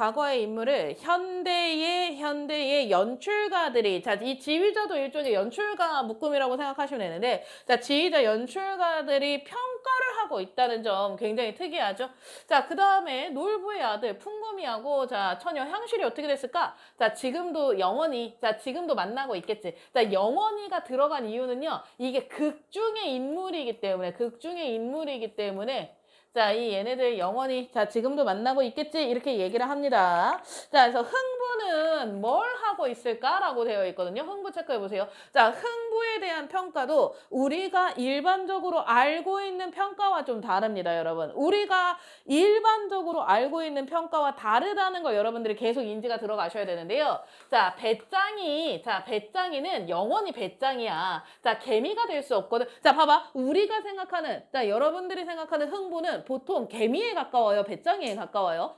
현대의 연출가들이 자, 이 지휘자도 일종의 연출가 묶음이라고 생각하시면 되는데 자, 지휘자 연출가들이 평가를 하고 있다는 점 굉장히 특이하죠. 자, 그 다음에 놀부의 아들 풍금이하고 자, 처녀 향실이 어떻게 됐을까? 자, 지금도 만나고 있겠지. 자, 영원히가 들어간 이유는요. 이게 극중의 인물이기 때문에 자, 이 얘네들 영원히 자, 지금도 만나고 있겠지? 이렇게 얘기를 합니다. 자, 그래서 흥부는 뭘 하고 있을까라고 되어 있거든요. 흥부 체크해 보세요. 자, 흥부에 대한 평가도 우리가 일반적으로 알고 있는 평가와 좀 다릅니다, 여러분. 우리가 일반적으로 알고 있는 평가와 다르다는 거 여러분들이 계속 인지가 들어가셔야 되는데요. 자, 배짱이는 영원히 배짱이야. 자, 개미가 될 수 없거든. 자, 봐봐. 여러분들이 생각하는 흥부는 보통 개미에 가까워요? 배짱이에 가까워요?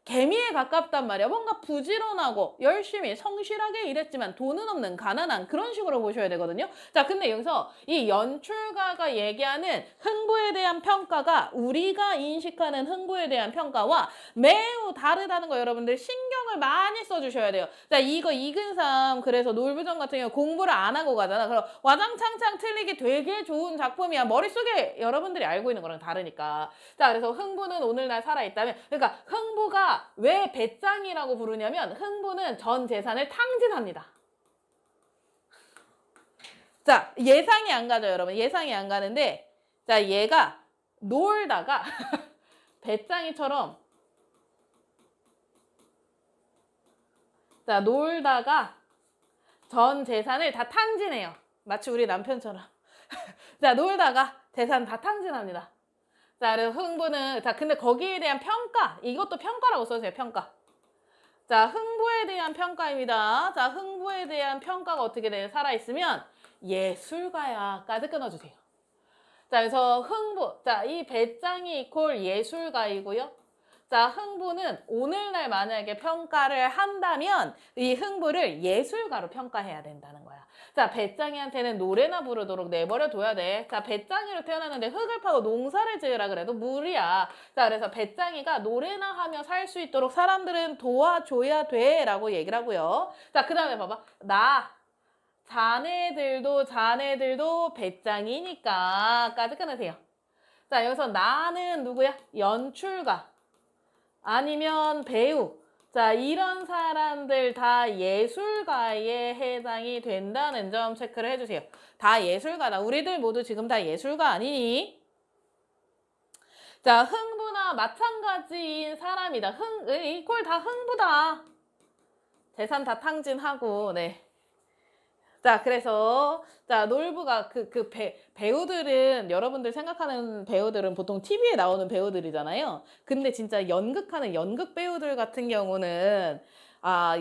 개미에 가깝단 말이야. 뭔가 부지런하고 열심히 성실하게 일했지만 돈은 없는 가난한 그런 식으로 보셔야 되거든요. 자, 근데 여기서 이 연출가가 얘기하는 흥부에 대한 평가가 우리가 인식하는 흥부에 대한 평가와 매우 다르다는 거 여러분들 신경을 많이 써주셔야 돼요. 자, 이거 이근삼 그래서 놀부전 같은 경우 공부를 안 하고 가잖아. 그럼 와장창창 틀리기 되게 좋은 작품이야. 머릿속에 여러분들이 알고 있는 거랑 다르니까. 자, 그래서 흥부는 오늘날 살아있다면 그러니까 흥부가 왜 배짱이라고 부르냐면 흥부는 전 재산을 탕진합니다. 자, 예상이 안 가죠, 여러분. 예상이 안 가는데 자, 얘가 놀다가 배짱이처럼 자, 놀다가 전 재산을 다 탕진해요. 마치 우리 남편처럼. 자, 놀다가 재산 다 탕진합니다. 자, 그래서 흥부는, 자, 근데 거기에 대한 평가, 이것도 평가라고 써주세요, 평가. 자, 흥부에 대한 평가입니다. 자, 흥부에 대한 평가가 어떻게 돼? 살아있으면 예술가야까지 끊어주세요. 자, 그래서 흥부, 자, 이 배짱이 이퀄 예술가이고요. 자, 흥부는 오늘날 만약에 평가를 한다면 이 흥부를 예술가로 평가해야 된다는 거야. 자, 배짱이한테는 노래나 부르도록 내버려둬야 돼. 자, 배짱이로 태어났는데 흙을 파고 농사를 지으라 그래도 무리야. 자, 그래서 배짱이가 노래나 하며 살 수 있도록 사람들은 도와줘야 돼 라고 얘기를 하고요. 자, 그 다음에 봐봐. 자네들도 배짱이니까 까지 끊으세요. 자, 여기서 나는 누구야? 연출가. 아니면 배우. 자, 이런 사람들 다 예술가에 해당이 된다는 점 체크를 해주세요. 다 예술가다. 우리들 모두 지금 다 예술가 아니니? 자, 흥부나 마찬가지인 사람이다. 이꼴 다 흥부다. 재산 다 탕진하고, 네. 자, 그래서, 자, 놀부가 배우들은, 여러분들 생각하는 배우들은 보통 TV에 나오는 배우들이잖아요. 근데 진짜 연극하는 연극 배우들 같은 경우는,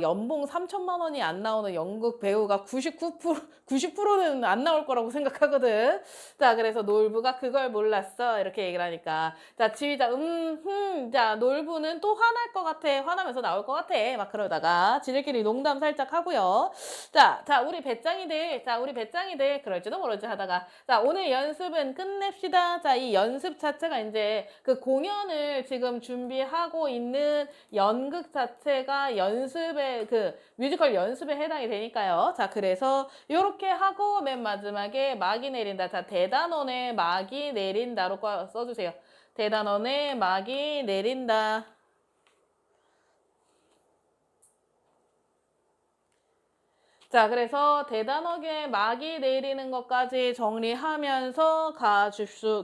연봉 3천만 원이 안 나오는 연극 배우가 90%는 안 나올 거라고 생각하거든. 자, 그래서 놀부가 그걸 몰랐어. 이렇게 얘기를 하니까. 자, 지휘자, 자, 놀부는 또 화날 것 같아. 화나면서 나올 것 같아. 막 그러다가 지들끼리 농담 살짝 하고요. 자, 우리 배짱이들, 그럴지도 모르지 하다가. 자, 오늘 연습은 끝냅시다. 자, 이 연습 자체가 이제 그 공연을 지금 준비하고 있는 연극 자체가 뮤지컬 연습에 해당이 되니까요. 자, 그래서 이렇게 하고 맨 마지막에 막이 내린다. 자, 대단원의 막이 내린다로 써주세요. 대단원의 막이 내린다. 자, 그래서 대단하게 막이 내리는 것까지 정리하면서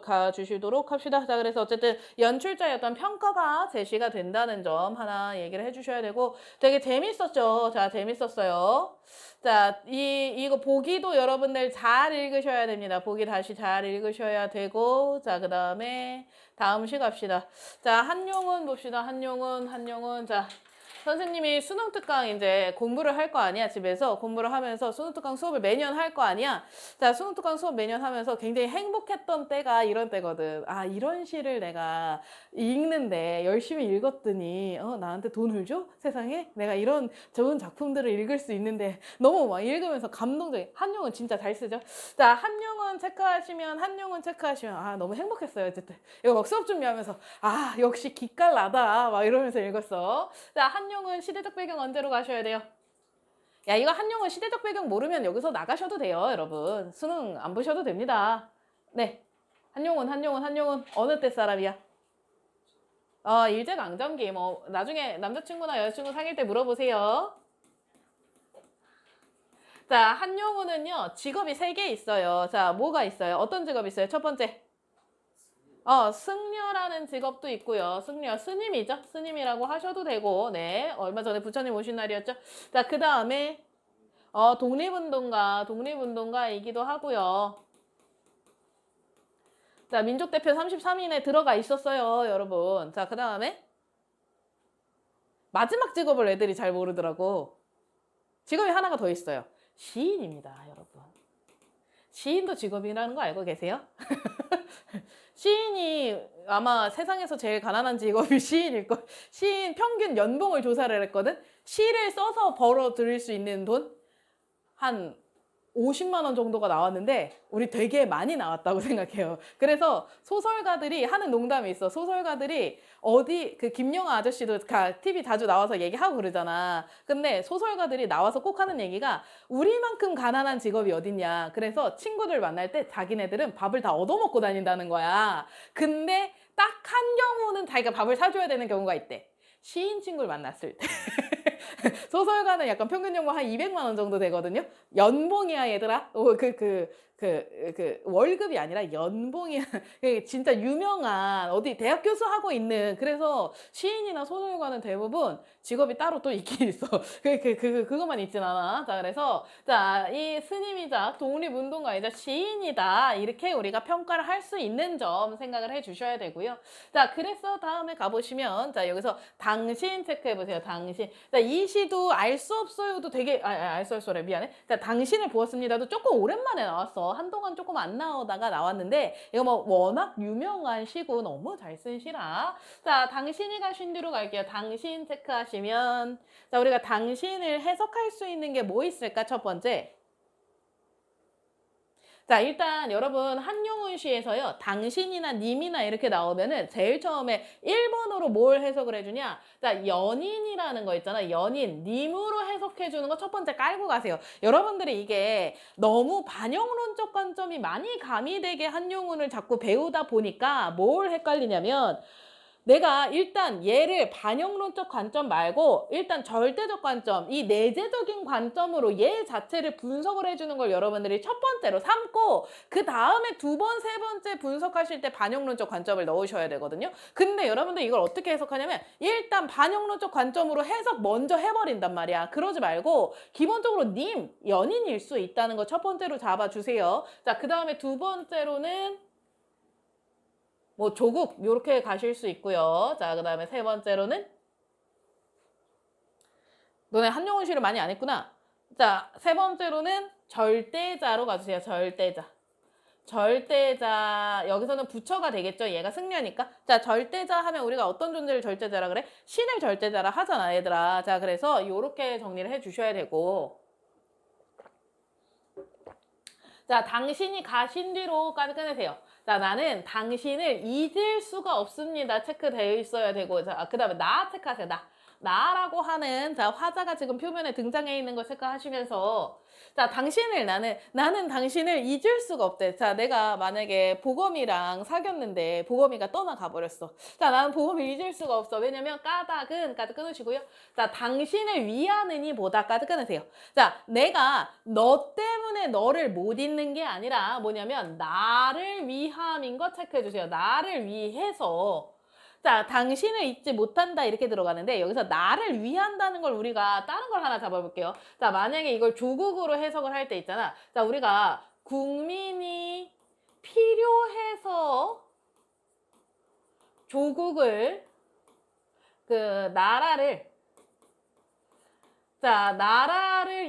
가주시도록 합시다. 자, 그래서 어쨌든 연출자의 어떤 평가가 제시가 된다는 점 하나 얘기를 해주셔야 되고, 되게 재밌었죠? 자, 재밌었어요. 자, 이거 보기도 여러분들 잘 읽으셔야 됩니다. 보기 다시 잘 읽으셔야 되고, 자, 그 다음에 다음 시 갑시다. 자, 한용운 봅시다. 한용운. 자, 선생님이 수능 특강 이제 공부를 할 거 아니야, 집에서. 공부를 하면서 수능 특강 수업을 매년 할 거 아니야. 자, 수능 특강 수업 매년 하면서 굉장히 행복했던 때가 이런 때거든. 이런 시를 내가 읽는데 열심히 읽었더니, 나한테 돈을 줘? 세상에? 내가 이런 좋은 작품들을 읽을 수 있는데 너무 막 읽으면서 감동적인. 한용은 진짜 잘 쓰죠? 자, 한용은 체크하시면, 너무 행복했어요, 어쨌든. 이거 막 수업 준비하면서, 역시 기깔나다. 막 이러면서 읽었어. 자, 한용은 시대적 배경 언제로 가셔야 돼요? 야, 이거 한용은 시대적 배경 모르면 여기서 나가셔도 돼요, 여러분. 수능 안 보셔도 됩니다. 네. 한용은 어느 때 사람이야? 일제강점기. 나중에 남자친구나 여자친구 사귈 때 물어보세요. 자, 한용우는요, 직업이 3개 있어요. 자, 뭐가 있어요? 어떤 직업이 있어요? 첫 번째. 승려라는 직업도 있고요. 승려, 스님이죠. 스님이라고 하셔도 되고, 네. 얼마 전에 부처님 오신 날이었죠. 자, 그 다음에, 독립운동가이기도 하고요. 자, 민족대표 33인에 들어가 있었어요, 여러분. 자, 그 다음에, 마지막 직업을 애들이 잘 모르더라고. 직업이 하나가 더 있어요. 시인입니다, 여러분. 시인도 직업이라는 거 알고 계세요? 시인이 아마 세상에서 제일 가난한 직업이 시인일걸. 시인 평균 연봉을 조사를 했거든. 시를 써서 벌어들일 수 있는 돈 한 50만 원 정도가 나왔는데 우리 되게 많이 나왔다고 생각해요. 그래서 소설가들이 하는 농담이 있어. 소설가들이 김영하 아저씨도 TV 자주 나와서 얘기하고 그러잖아. 근데 소설가들이 나와서 꼭 하는 얘기가 우리만큼 가난한 직업이 어딨냐. 그래서 친구들 만날 때 자기네들은 밥을 다 얻어먹고 다닌다는 거야. 근데 딱 한 경우는 자기가 밥을 사줘야 되는 경우가 있대. 시인 친구를 만났을 때. 소설가는 약간 평균 연봉 한 200만 원 정도 되거든요. 연봉이야, 얘들아. 월급이 아니라 연봉이야. 진짜 유명한 어디 대학 교수하고 있는. 그래서 시인이나 소설가는 대부분 직업이 따로 또 있긴 있어. 그것만 있진 않아. 자, 그래서 자, 이 스님이자 독립운동가이자 시인이다. 이렇게 우리가 평가를 할 수 있는 점 생각을 해 주셔야 되고요. 자, 그래서 다음에 가보시면 자, 여기서 당신 체크해 보세요. 당신. 자, 이 시도 알 수 없어요도 되게 알 수 없어래. 미안해. 자, 당신을 보았습니다도 조금 오랜만에 나왔어. 한동안 조금 안 나오다가 나왔는데 이거 워낙 유명한 시고 너무 잘 쓴 시라. 자, 당신이 가신 뒤로 갈게요. 당신 체크하시면 자, 우리가 당신을 해석할 수 있는 게 뭐 있을까? 첫 번째. 자, 일단 여러분 한용운 시에서요. 당신이나 님이나 이렇게 나오면은 제일 처음에 1번으로 뭘 해석을 해주냐. 자, 연인이라는 거 있잖아. 연인, 님으로 해석해주는 거 첫 번째 깔고 가세요. 여러분들이 이게 너무 반영론적 관점이 많이 가미되게 한용운을 자꾸 배우다 보니까 뭘 헷갈리냐면 내가 일단 얘를 반영론적 관점 말고 일단 절대적 관점, 이 내재적인 관점으로 얘 자체를 분석을 해주는 걸 여러분들이 첫 번째로 삼고 그 다음에 두 번, 세 번째 분석하실 때 반영론적 관점을 넣으셔야 되거든요. 근데 여러분들 이걸 어떻게 해석하냐면 일단 반영론적 관점으로 해석 먼저 해버린단 말이야. 그러지 말고 기본적으로 님, 연인일 수 있다는 거 첫 번째로 잡아주세요. 자, 그 다음에 두 번째로는 뭐 조국 요렇게 가실 수 있고요. 자, 그 다음에 세 번째로는 너네 한용운 씨를 많이 안 했구나. 자, 세 번째로는 절대자로 가주세요. 절대자. 절대자, 여기서는 부처가 되겠죠. 얘가 승려니까. 자, 절대자 하면 우리가 어떤 존재를 절대자라 그래? 신을 절대자라 하잖아, 얘들아. 자, 그래서 요렇게 정리를 해주셔야 되고. 자, 당신이 가신 뒤로까지 끝내세요. 자, 나는 당신을 잊을 수가 없습니다. 체크되어 있어야 되고. 자, 그 다음에 나 체크하세요. 나라고 하는, 자, 화자가 지금 표면에 등장해 있는 걸 체크하시면서, 자, 나는 당신을 잊을 수가 없대. 자, 내가 만약에 보검이랑 사귀었는데 보검이가 떠나가 버렸어. 자, 나는 보검을 잊을 수가 없어. 왜냐면 까닭은까지 끊으시고요. 자, 당신을 위하느니 보다까지 끊으세요. 자, 내가 너 때문에 너를 못 잊는 게 아니라 뭐냐면 나를 위함인 거 체크해 주세요. 나를 위해서. 자, 당신을 잊지 못한다 이렇게 들어가는데 여기서 나를 위한다는 걸 우리가 다른 걸 하나 잡아볼게요. 자, 만약에 이걸 조국으로 해석을 할 때 있잖아. 자, 우리가 국민이 필요해서 조국을 나라를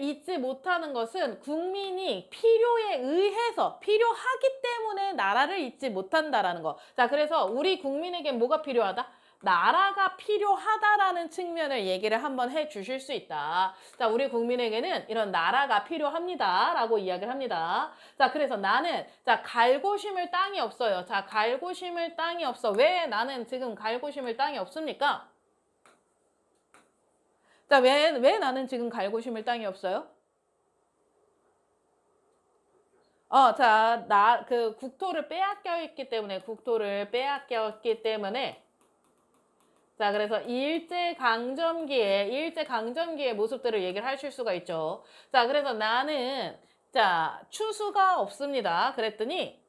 잊지 못하는 것은 국민이 필요에 의해서 필요하기 때문에 나라를 잊지 못한다라는 거. 자, 그래서 우리 국민에게 뭐가 필요하다? 나라가 필요하다라는 측면을 얘기를 한번 해 주실 수 있다. 자, 우리 국민에게는 이런 나라가 필요합니다. 라고 이야기를 합니다. 자, 그래서 나는, 자, 갈고 심을 땅이 없어요. 자, 갈고 심을 땅이 없어. 왜 나는 지금 갈고 심을 땅이 없습니까? 자, 왜 나는 지금 갈고 심을 땅이 없어요? 자, 국토를 빼앗겼기 때문에, 자, 그래서 일제강점기의 모습들을 얘기를 하실 수가 있죠. 자, 그래서 나는, 자, 추수가 없습니다. 그랬더니,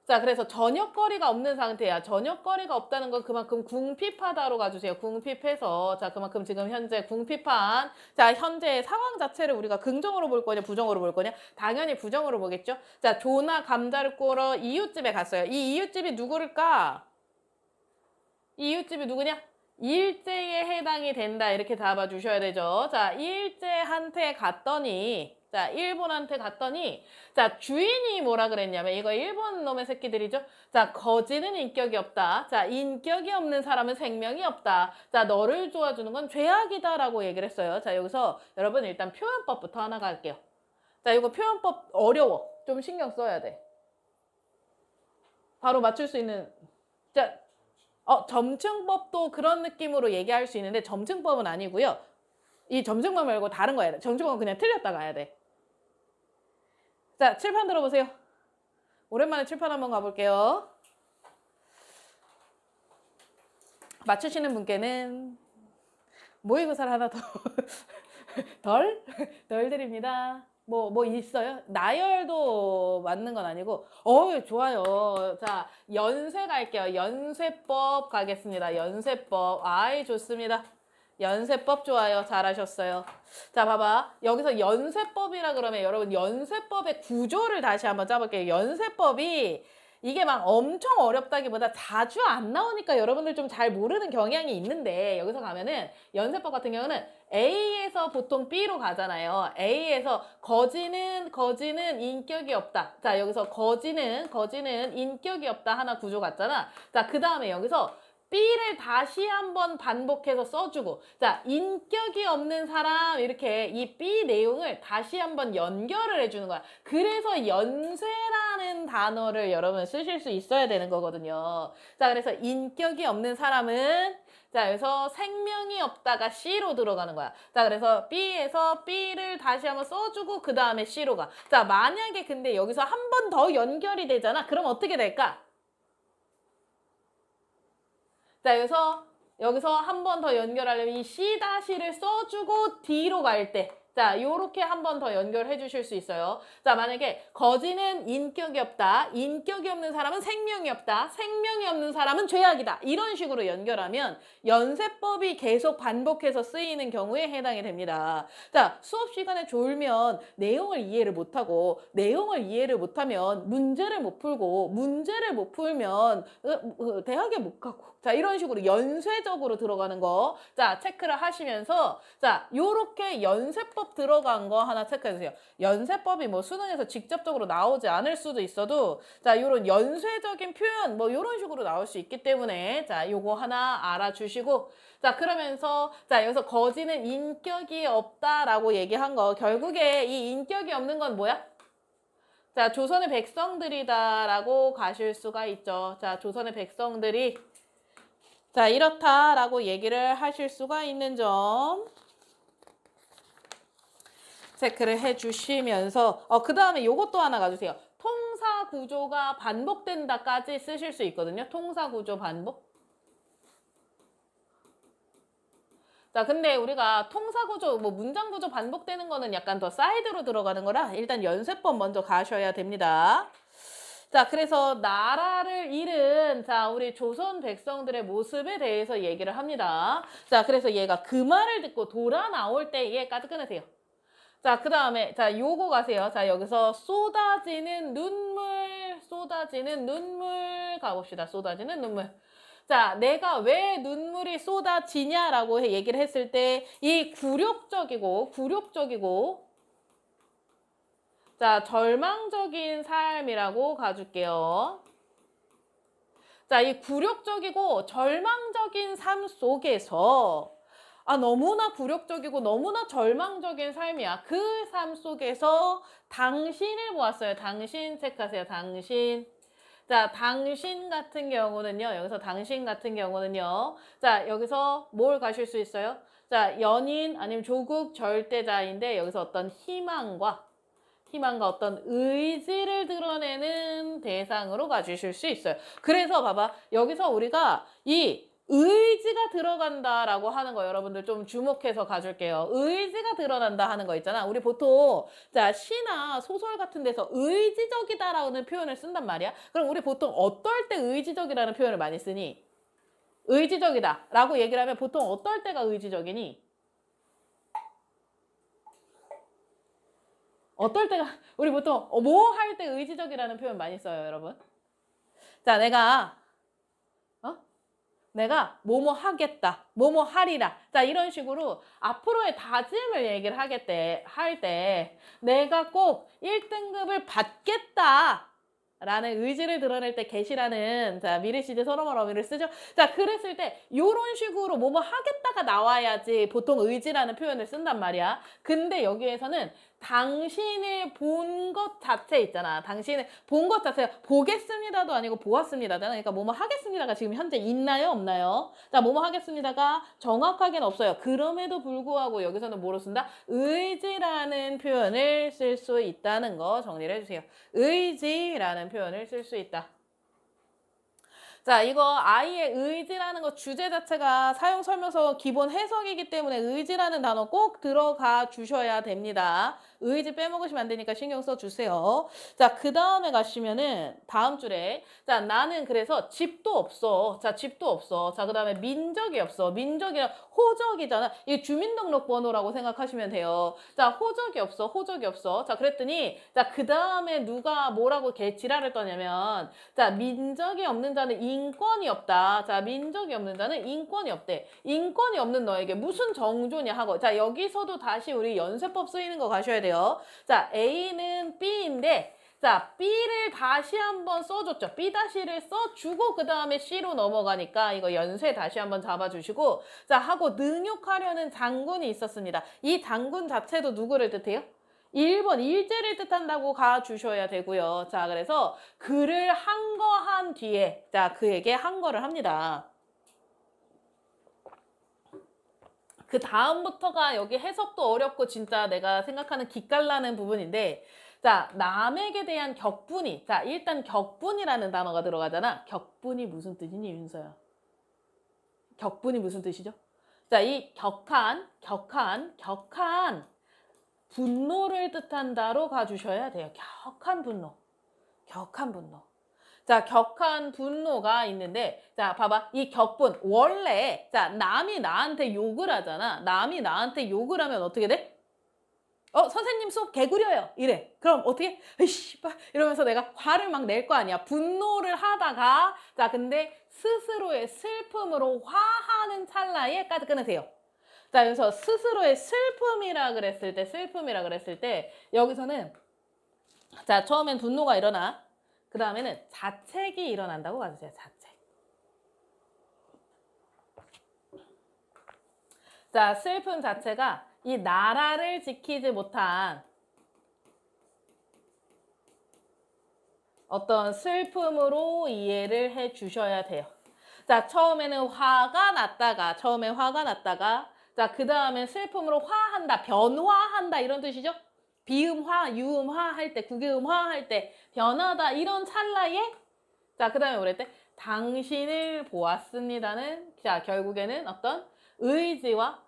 자, 그래서 저녁거리가 없는 상태야. 저녁거리가 없다는 건 그만큼 궁핍하다로 가주세요. 궁핍해서. 자, 그만큼 지금 현재 궁핍한. 자, 현재의 상황 자체를 우리가 긍정으로 볼 거냐, 부정으로 볼 거냐? 당연히 부정으로 보겠죠? 자, 조나 감자를 꾸러 이웃집에 갔어요. 이 이웃집이 누구일까? 이 이웃집이 누구냐? 일제에 해당이 된다. 이렇게 잡아주셔야 되죠. 자, 일제한테 갔더니, 자, 일본한테 갔더니, 자, 주인이 뭐라 그랬냐면, 이거 일본 놈의 새끼들이죠? 자, 거지는 인격이 없다. 자, 인격이 없는 사람은 생명이 없다. 자, 너를 도와주는 건 죄악이다. 라고 얘기를 했어요. 자, 여기서 여러분 일단 표현법부터 하나 갈게요. 자, 이거 표현법 어려워. 좀 신경 써야 돼. 바로 맞출 수 있는, 자, 점층법도 그런 느낌으로 얘기할 수 있는데, 점층법은 아니고요. 이 점층법 말고 다른 거 해야 돼. 점층법은 그냥 틀렸다 가야 돼. 자, 칠판 들어보세요. 오랜만에 칠판 한번 가볼게요. 맞추시는 분께는 모의고사를 하나 덜 드립니다. 뭐 있어요? 나열도 맞는 건 아니고, 좋아요. 자, 연쇄 갈게요. 연쇄법 가겠습니다. 연쇄법. 아이, 좋습니다. 연쇄법 좋아요. 잘하셨어요. 자, 봐봐. 여기서 연쇄법이라 그러면 여러분 연쇄법의 구조를 다시 한번 짜볼게요. 연쇄법이 이게 막 엄청 어렵다기보다 자주 안 나오니까 여러분들 좀 잘 모르는 경향이 있는데, 여기서 가면은 연쇄법 같은 경우는 A에서 보통 B로 가잖아요. A에서 거지는 인격이 없다. 자, 여기서 거지는 인격이 없다 하나 구조 같잖아. 자, 그 다음에 여기서 B를 다시 한번 반복해서 써주고, 자, 인격이 없는 사람, 이렇게 이 B 내용을 다시 한번 연결을 해주는 거야. 그래서 연쇄라는 단어를 여러분 쓰실 수 있어야 되는 거거든요. 자, 그래서 인격이 없는 사람은, 자, 여기서 생명이 없다가 C로 들어가는 거야. 자, 그래서 B에서 B를 다시 한번 써주고, 그 다음에 C로 가. 자, 만약에 근데 여기서 한 번 더 연결이 되잖아. 그럼 어떻게 될까? 자, 여기서 한 번 더 연결하려면 이 C-를 써주고 D로 갈 때, 자, 요렇게 한 번 더 연결해 주실 수 있어요. 자, 만약에 거지는 인격이 없다. 인격이 없는 사람은 생명이 없다. 생명이 없는 사람은 죄악이다. 이런 식으로 연결하면 연세법이 계속 반복해서 쓰이는 경우에 해당이 됩니다. 자, 수업 시간에 졸면 내용을 이해를 못하고 내용을 이해를 못하면 문제를 못 풀고 문제를 못 풀면 대학에 못 가고 자, 이런 식으로 연쇄적으로 들어가는 거 자, 체크를 하시면서 자, 요렇게 연세법 들어간 거 하나 체크해 주세요. 연세법이 뭐 수능에서 직접적으로 나오지 않을 수도 있어도 자, 요런 연쇄적인 표현 뭐 요런 식으로 나올 수 있기 때문에 자, 요거 하나 알아주시고 자, 그러면서 자, 여기서 거지는 인격이 없다라고 얘기한 거 결국에 이 인격이 없는 건 뭐야? 자, 조선의 백성들이다라고 가실 수가 있죠. 자, 조선의 백성들이 자, 이렇다라고 얘기를 하실 수가 있는 점 체크를 해주시면서 그 다음에 요것도 하나 가주세요. 통사 구조가 반복된다까지 쓰실 수 있거든요. 통사 구조 반복. 자, 근데 우리가 통사 구조, 뭐 문장 구조 반복되는 거는 약간 더 사이드로 들어가는 거라 일단 연세법 먼저 가셔야 됩니다. 자, 그래서 나라를 잃은 자, 우리 조선 백성들의 모습에 대해서 얘기를 합니다. 자, 그래서 얘가 그 말을 듣고 돌아 나올 때 얘까지 끊으세요. 자, 그 다음에 자, 요거 가세요. 자, 여기서 쏟아지는 눈물 가봅시다. 쏟아지는 눈물. 자, 내가 왜 눈물이 쏟아지냐라고 얘기를 했을 때 이 굴욕적이고 자, 절망적인 삶이라고 가줄게요. 자, 이 굴욕적이고 절망적인 삶 속에서 너무나 굴욕적이고 너무나 절망적인 삶이야. 그 삶 속에서 당신을 보았어요. 당신 체크하세요. 당신. 자, 당신 같은 경우는요. 여기서 당신 같은 경우는요. 자, 여기서 뭘 가실 수 있어요? 자, 연인 아니면 조국 절대자인데 여기서 어떤 희망과 어떤 의지를 드러내는 대상으로 가주실 수 있어요. 그래서 봐봐. 여기서 우리가 이 의지가 들어간다라고 하는 거 여러분들 좀 주목해서 가줄게요. 의지가 드러난다 하는 거 있잖아. 우리 보통 자, 시나 소설 같은 데서 의지적이다라는 표현을 쓴단 말이야. 그럼 우리 보통 어떨 때 의지적이라는 표현을 많이 쓰니? 의지적이다라고 얘기를 하면 보통 어떨 때가 의지적이니? 어떨 때가 우리 보통 뭐 할 때 의지적이라는 표현 많이 써요, 여러분. 자, 내가 뭐뭐 하겠다, 뭐뭐 하리라. 자, 이런 식으로 앞으로의 다짐을 얘기를 할 때 내가 꼭 1등급을 받겠다. 라는 의지를 드러낼 때 get이라는 자, 미래 시제 선어말 어미를 쓰죠. 자, 그랬을 때 요런 식으로 뭐뭐 하겠다가 나와야지 보통 의지라는 표현을 쓴단 말이야. 근데 여기에서는 당신을 본 것 자체 있잖아. 당신을 본 것 자체가 보겠습니다도 아니고 보았습니다잖아. 그러니까 뭐뭐 하겠습니다가 지금 현재 있나요? 없나요? 자, 뭐뭐 하겠습니다가 정확하게는 없어요. 그럼에도 불구하고 여기서는 뭐로 쓴다? 의지라는 표현을 쓸 수 있다는 거 정리를 해주세요. 의지라는 표현을 쓸 수 있다. 자, 이거 아이의 의지라는 거 주제 자체가 사용 설명서 기본 해석이기 때문에 의지라는 단어 꼭 들어가 주셔야 됩니다. 의지 빼먹으시면 안 되니까 신경 써주세요. 자, 그 다음에 가시면은 다음 줄에 자, 나는 그래서 집도 없어. 자, 집도 없어. 자, 그 다음에 민족이 없어. 민족이랑 호적이잖아. 이게 주민등록번호라고 생각하시면 돼요. 자, 호적이 없어. 자, 그랬더니 자, 그 다음에 누가 뭐라고 지랄을 떠냐면 자, 민족이 없는 자는 인권이 없다. 자, 민족이 없는 자는 인권이 없대. 인권이 없는 너에게 무슨 정조냐 하고 자, 여기서도 다시 우리 연세법 쓰이는 거 가셔야 돼요. 자, A는 B인데 자, B를 다시 한번 써줬죠. B-를 써주고 그 다음에 C로 넘어가니까 이거 연쇄 다시 한번 잡아주시고 자, 하고 능욕하려는 장군이 있었습니다. 이 장군 자체도 누구를 뜻해요? 1번 일제를 뜻한다고 가주셔야 되고요. 자, 그래서 그를 항거한 뒤에 자, 그에게 항거를 합니다. 그 다음부터가 여기 해석도 어렵고 진짜 내가 생각하는 기깔나는 부분인데 자, 남에게 대한 격분이 자, 일단 격분이라는 단어가 들어가잖아. 격분이 무슨 뜻이니, 윤서야? 격분이 무슨 뜻이죠? 자, 이 격한 분노를 뜻한다로 가주셔야 돼요. 격한 분노. 자, 격한 분노가 있는데, 자, 봐봐. 이 격분. 원래, 자, 남이 나한테 욕을 하잖아. 남이 나한테 욕을 하면 어떻게 돼? 선생님 수업 개구려요. 이래. 그럼 어떻게? 에이씨, 이러면서 내가 화를 막 낼 거 아니야. 분노를 하다가, 자, 근데 스스로의 슬픔으로 화하는 찰나에 까지 끊으세요. 자, 그래서 스스로의 슬픔이라 그랬을 때, 여기서는, 자, 처음엔 분노가 일어나. 그 다음에는 자책이 일어난다고 봐주세요. 자책. 자, 슬픔 자체가 이 나라를 지키지 못한 어떤 슬픔으로 이해를 해 주셔야 돼요. 자, 처음에는 화가 났다가, 자, 그 다음에 슬픔으로 화한다, 변화한다, 이런 뜻이죠? 비음화, 유음화 할 때, 국유음화 할 때, 변하다, 이런 찰나에, 자, 그 다음에 뭐랬 때? 당신을 보았습니다는, 자, 결국에는 어떤 의지와,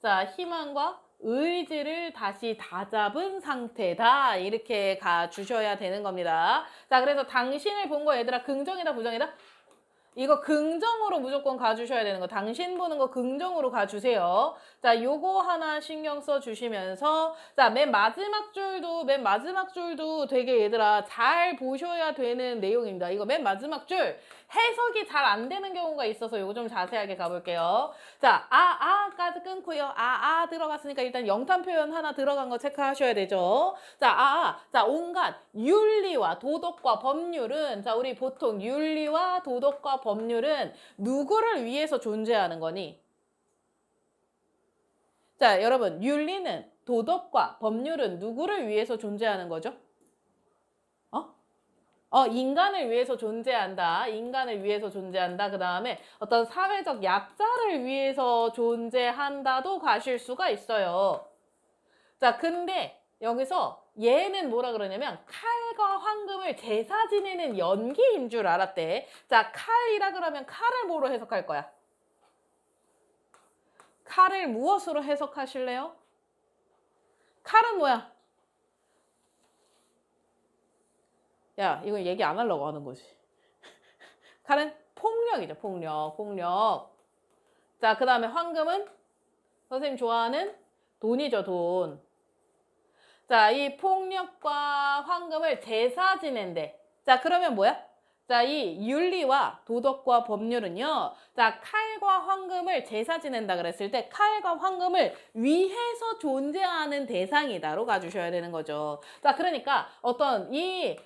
자, 희망과 의지를 다시 다잡은 상태다. 이렇게 가주셔야 되는 겁니다. 자, 그래서 당신을 본 거 얘들아, 긍정이다, 부정이다? 이거 긍정으로 무조건 가주셔야 되는 거. 당신 보는 거 긍정으로 가주세요. 자, 요거 하나 신경 써주시면서, 자, 맨 마지막 줄도 되게 얘들아 잘 보셔야 되는 내용입니다. 이거 맨 마지막 줄 해석이 잘 안 되는 경우가 있어서 요거 좀 자세하게 가볼게요. 자, 까지 끊고요. 들어갔으니까 일단 영탄 표현 하나 들어간 거 체크하셔야 되죠. 자, 자, 온갖 윤리와 도덕과 법률은, 자, 우리 보통 윤리와 도덕과 법률은 누구를 위해서 존재하는 거니? 자, 여러분, 윤리는, 도덕과 법률은 누구를 위해서 존재하는 거죠? 인간을 위해서 존재한다. 그 다음에 어떤 사회적 약자를 위해서 존재한다도 가실 수가 있어요. 자, 근데 여기서 얘는 뭐라 그러냐면 칼과 황금을 제사 지내는 연기인 줄 알았대. 자, 칼이라 그러면 칼을 뭐로 해석할 거야? 칼을 무엇으로 해석하실래요? 칼은 뭐야? 야, 이건 얘기 안 하려고 하는 거지. 칼은 폭력이죠, 폭력. 자, 그 다음에 황금은 선생님 좋아하는 돈이죠, 돈. 자, 이 폭력과 황금을 제사 지낸대. 자, 그러면 뭐야? 자, 이 윤리와 도덕과 법률은요. 자, 칼과 황금을 제사 지낸다 그랬을 때 칼과 황금을 위해서 존재하는 대상이다로 가주셔야 되는 거죠. 자, 그러니까 어떤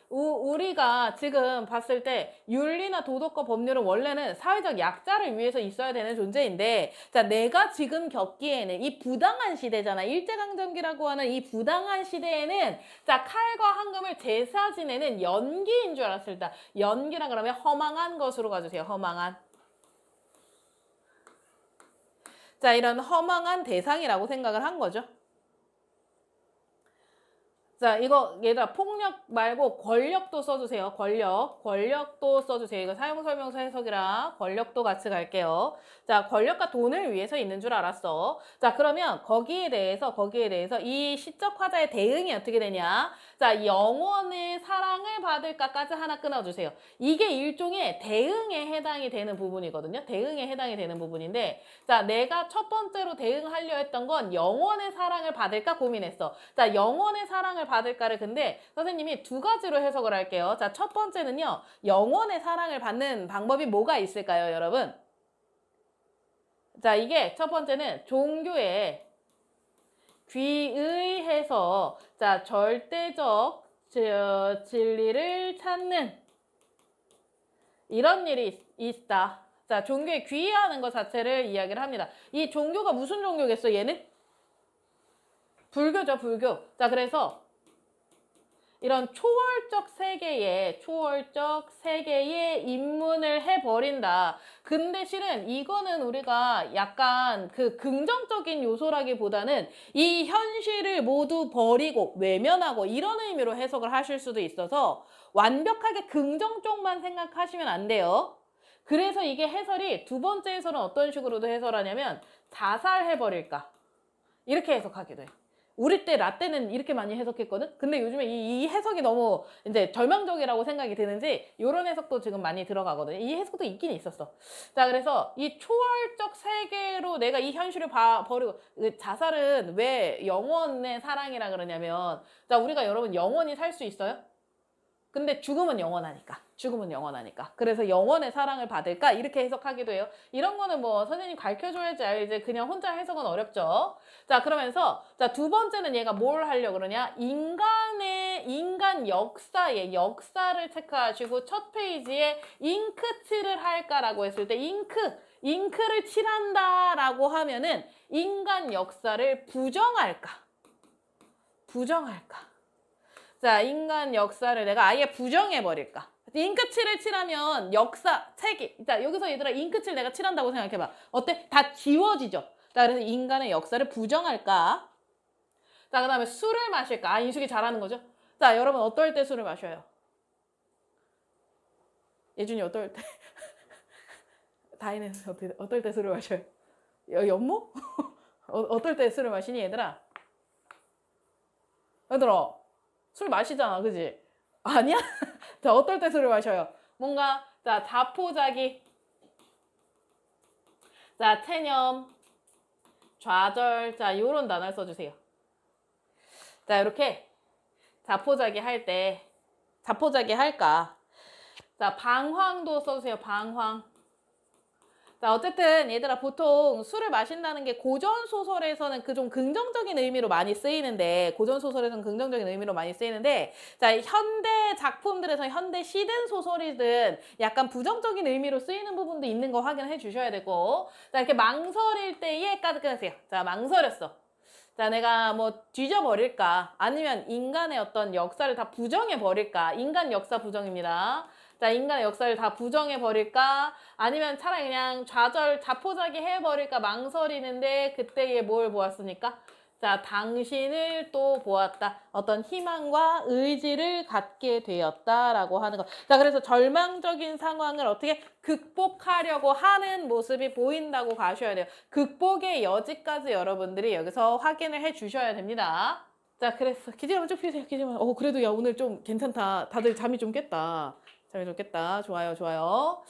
우리가 지금 봤을 때 윤리나 도덕과 법률은 원래는 사회적 약자를 위해서 있어야 되는 존재인데, 자, 내가 지금 겪기에는 이 부당한 시대잖아. 일제강점기라고 하는 이 부당한 시대에는, 자, 칼과 황금을 제사 지내는 연기인 줄 알았을 때, 연기라 그러면 허망한 것으로 가주세요. 허망한. 자, 이런 허망한 대상이라고 생각을 한 거죠. 자, 이거 얘들아 폭력 말고 권력도 써주세요. 권력도 써주세요. 이거 사용설명서 해석이랑 권력도 같이 갈게요. 자, 권력과 돈을 위해서 있는 줄 알았어. 자, 그러면 거기에 대해서 이 시적 화자의 대응이 어떻게 되냐? 자, 영원의 사랑을 받을까까지 하나 끊어주세요. 이게 일종의 대응에 해당이 되는 부분이거든요. 대응에 해당이 되는 부분인데, 자, 내가 첫 번째로 대응하려 했던 건 영원의 사랑을 받을까 고민했어. 자, 영원의 사랑을 받을까를 근데 선생님이 두 가지로 해석을 할게요. 자, 첫 번째는요. 영원의 사랑을 받는 방법이 뭐가 있을까요, 여러분? 자, 이게 첫 번째는 종교에 귀의해서, 자, 절대적 진리를 찾는 이런 일이 있다. 자, 종교에 귀의하는 것 자체를 이야기를 합니다. 이 종교가 무슨 종교겠어, 얘는? 불교죠, 불교. 자, 그래서 이런 초월적 세계에 입문을 해버린다. 근데 실은 이거는 우리가 약간 그 긍정적인 요소라기보다는 이 현실을 모두 버리고 외면하고 이런 의미로 해석을 하실 수도 있어서 완벽하게 긍정 쪽만 생각하시면 안 돼요. 그래서 이게 해설이 두 번째 해설은 어떤 식으로도 해설하냐면 자살해버릴까 이렇게 해석하게 돼. 우리 때 라떼는 이렇게 많이 해석했거든? 근데 요즘에 이 해석이 너무 이제 절망적이라고 생각이 드는지 이런 해석도 지금 많이 들어가거든. 이 해석도 있긴 있었어. 자, 그래서 이 초월적 세계로 내가 이 현실을 버리고 자살은 왜 영원의 사랑이라 그러냐면 자, 우리가 여러분 영원히 살 수 있어요? 근데 죽음은 영원하니까. 죽음은 영원하니까. 그래서 영원의 사랑을 받을까? 이렇게 해석하기도 해요. 이런 거는 뭐 선생님 가르쳐줘야지 알지. 그냥 혼자 해석은 어렵죠. 자, 그러면서 자, 두 번째는 얘가 뭘 하려고 그러냐? 인간 역사의 역사를 체크하시고 첫 페이지에 잉크칠을 할까라고 했을 때 잉크를 칠한다라고 하면은 인간 역사를 부정할까? 자, 인간 역사를 내가 아예 부정해버릴까? 잉크칠을 칠하면 역사, 책이. 자, 여기서 얘들아 잉크칠 내가 칠한다고 생각해봐. 어때? 다 지워지죠? 자, 그래서 인간의 역사를 부정할까? 자, 그 다음에 술을 마실까? 아, 인숙이 잘하는 거죠? 자, 여러분 어떨 때 술을 마셔요? 예준이 어떨 때? 다이는 어떨 때 술을 마셔요? 연모? 어떨 때 술을 마시니 얘들아? 얘들아 술 마시잖아, 그지? 아니야? 자, 어떨 때 술을 마셔요? 뭔가, 자, 자포자기. 자, 체념. 좌절. 자, 요런 단어를 써주세요. 자, 이렇게 자포자기 할까? 자, 방황도 써주세요, 방황. 자, 어쨌든 얘들아 보통 술을 마신다는 게 고전소설에서는 그 좀 긍정적인 의미로 많이 쓰이는데 자, 현대 작품들에서 현대 시든 소설이든 약간 부정적인 의미로 쓰이는 부분도 있는 거 확인해 주셔야 되고 자, 이렇게 망설일 때에까지 끊으세요. 자, 망설였어. 자, 내가 뭐 뒤져버릴까? 아니면 인간의 어떤 역사를 다 부정해버릴까? 인간 역사 부정입니다. 자, 인간의 역사를 다 부정해버릴까? 아니면 차라리 그냥 자포자기 해버릴까? 망설이는데 그때에 뭘 보았습니까? 자, 당신을 또 보았다. 어떤 희망과 의지를 갖게 되었다라고 하는 것. 자, 그래서 절망적인 상황을 어떻게 극복하려고 하는 모습이 보인다고 가셔야 돼요. 극복의 여지까지 여러분들이 여기서 확인을 해 주셔야 됩니다. 자, 그래서 기질 한번 쭉 피세요. 그래도 야, 오늘 좀 괜찮다. 다들 잠이 좀 깼다. 좋아요.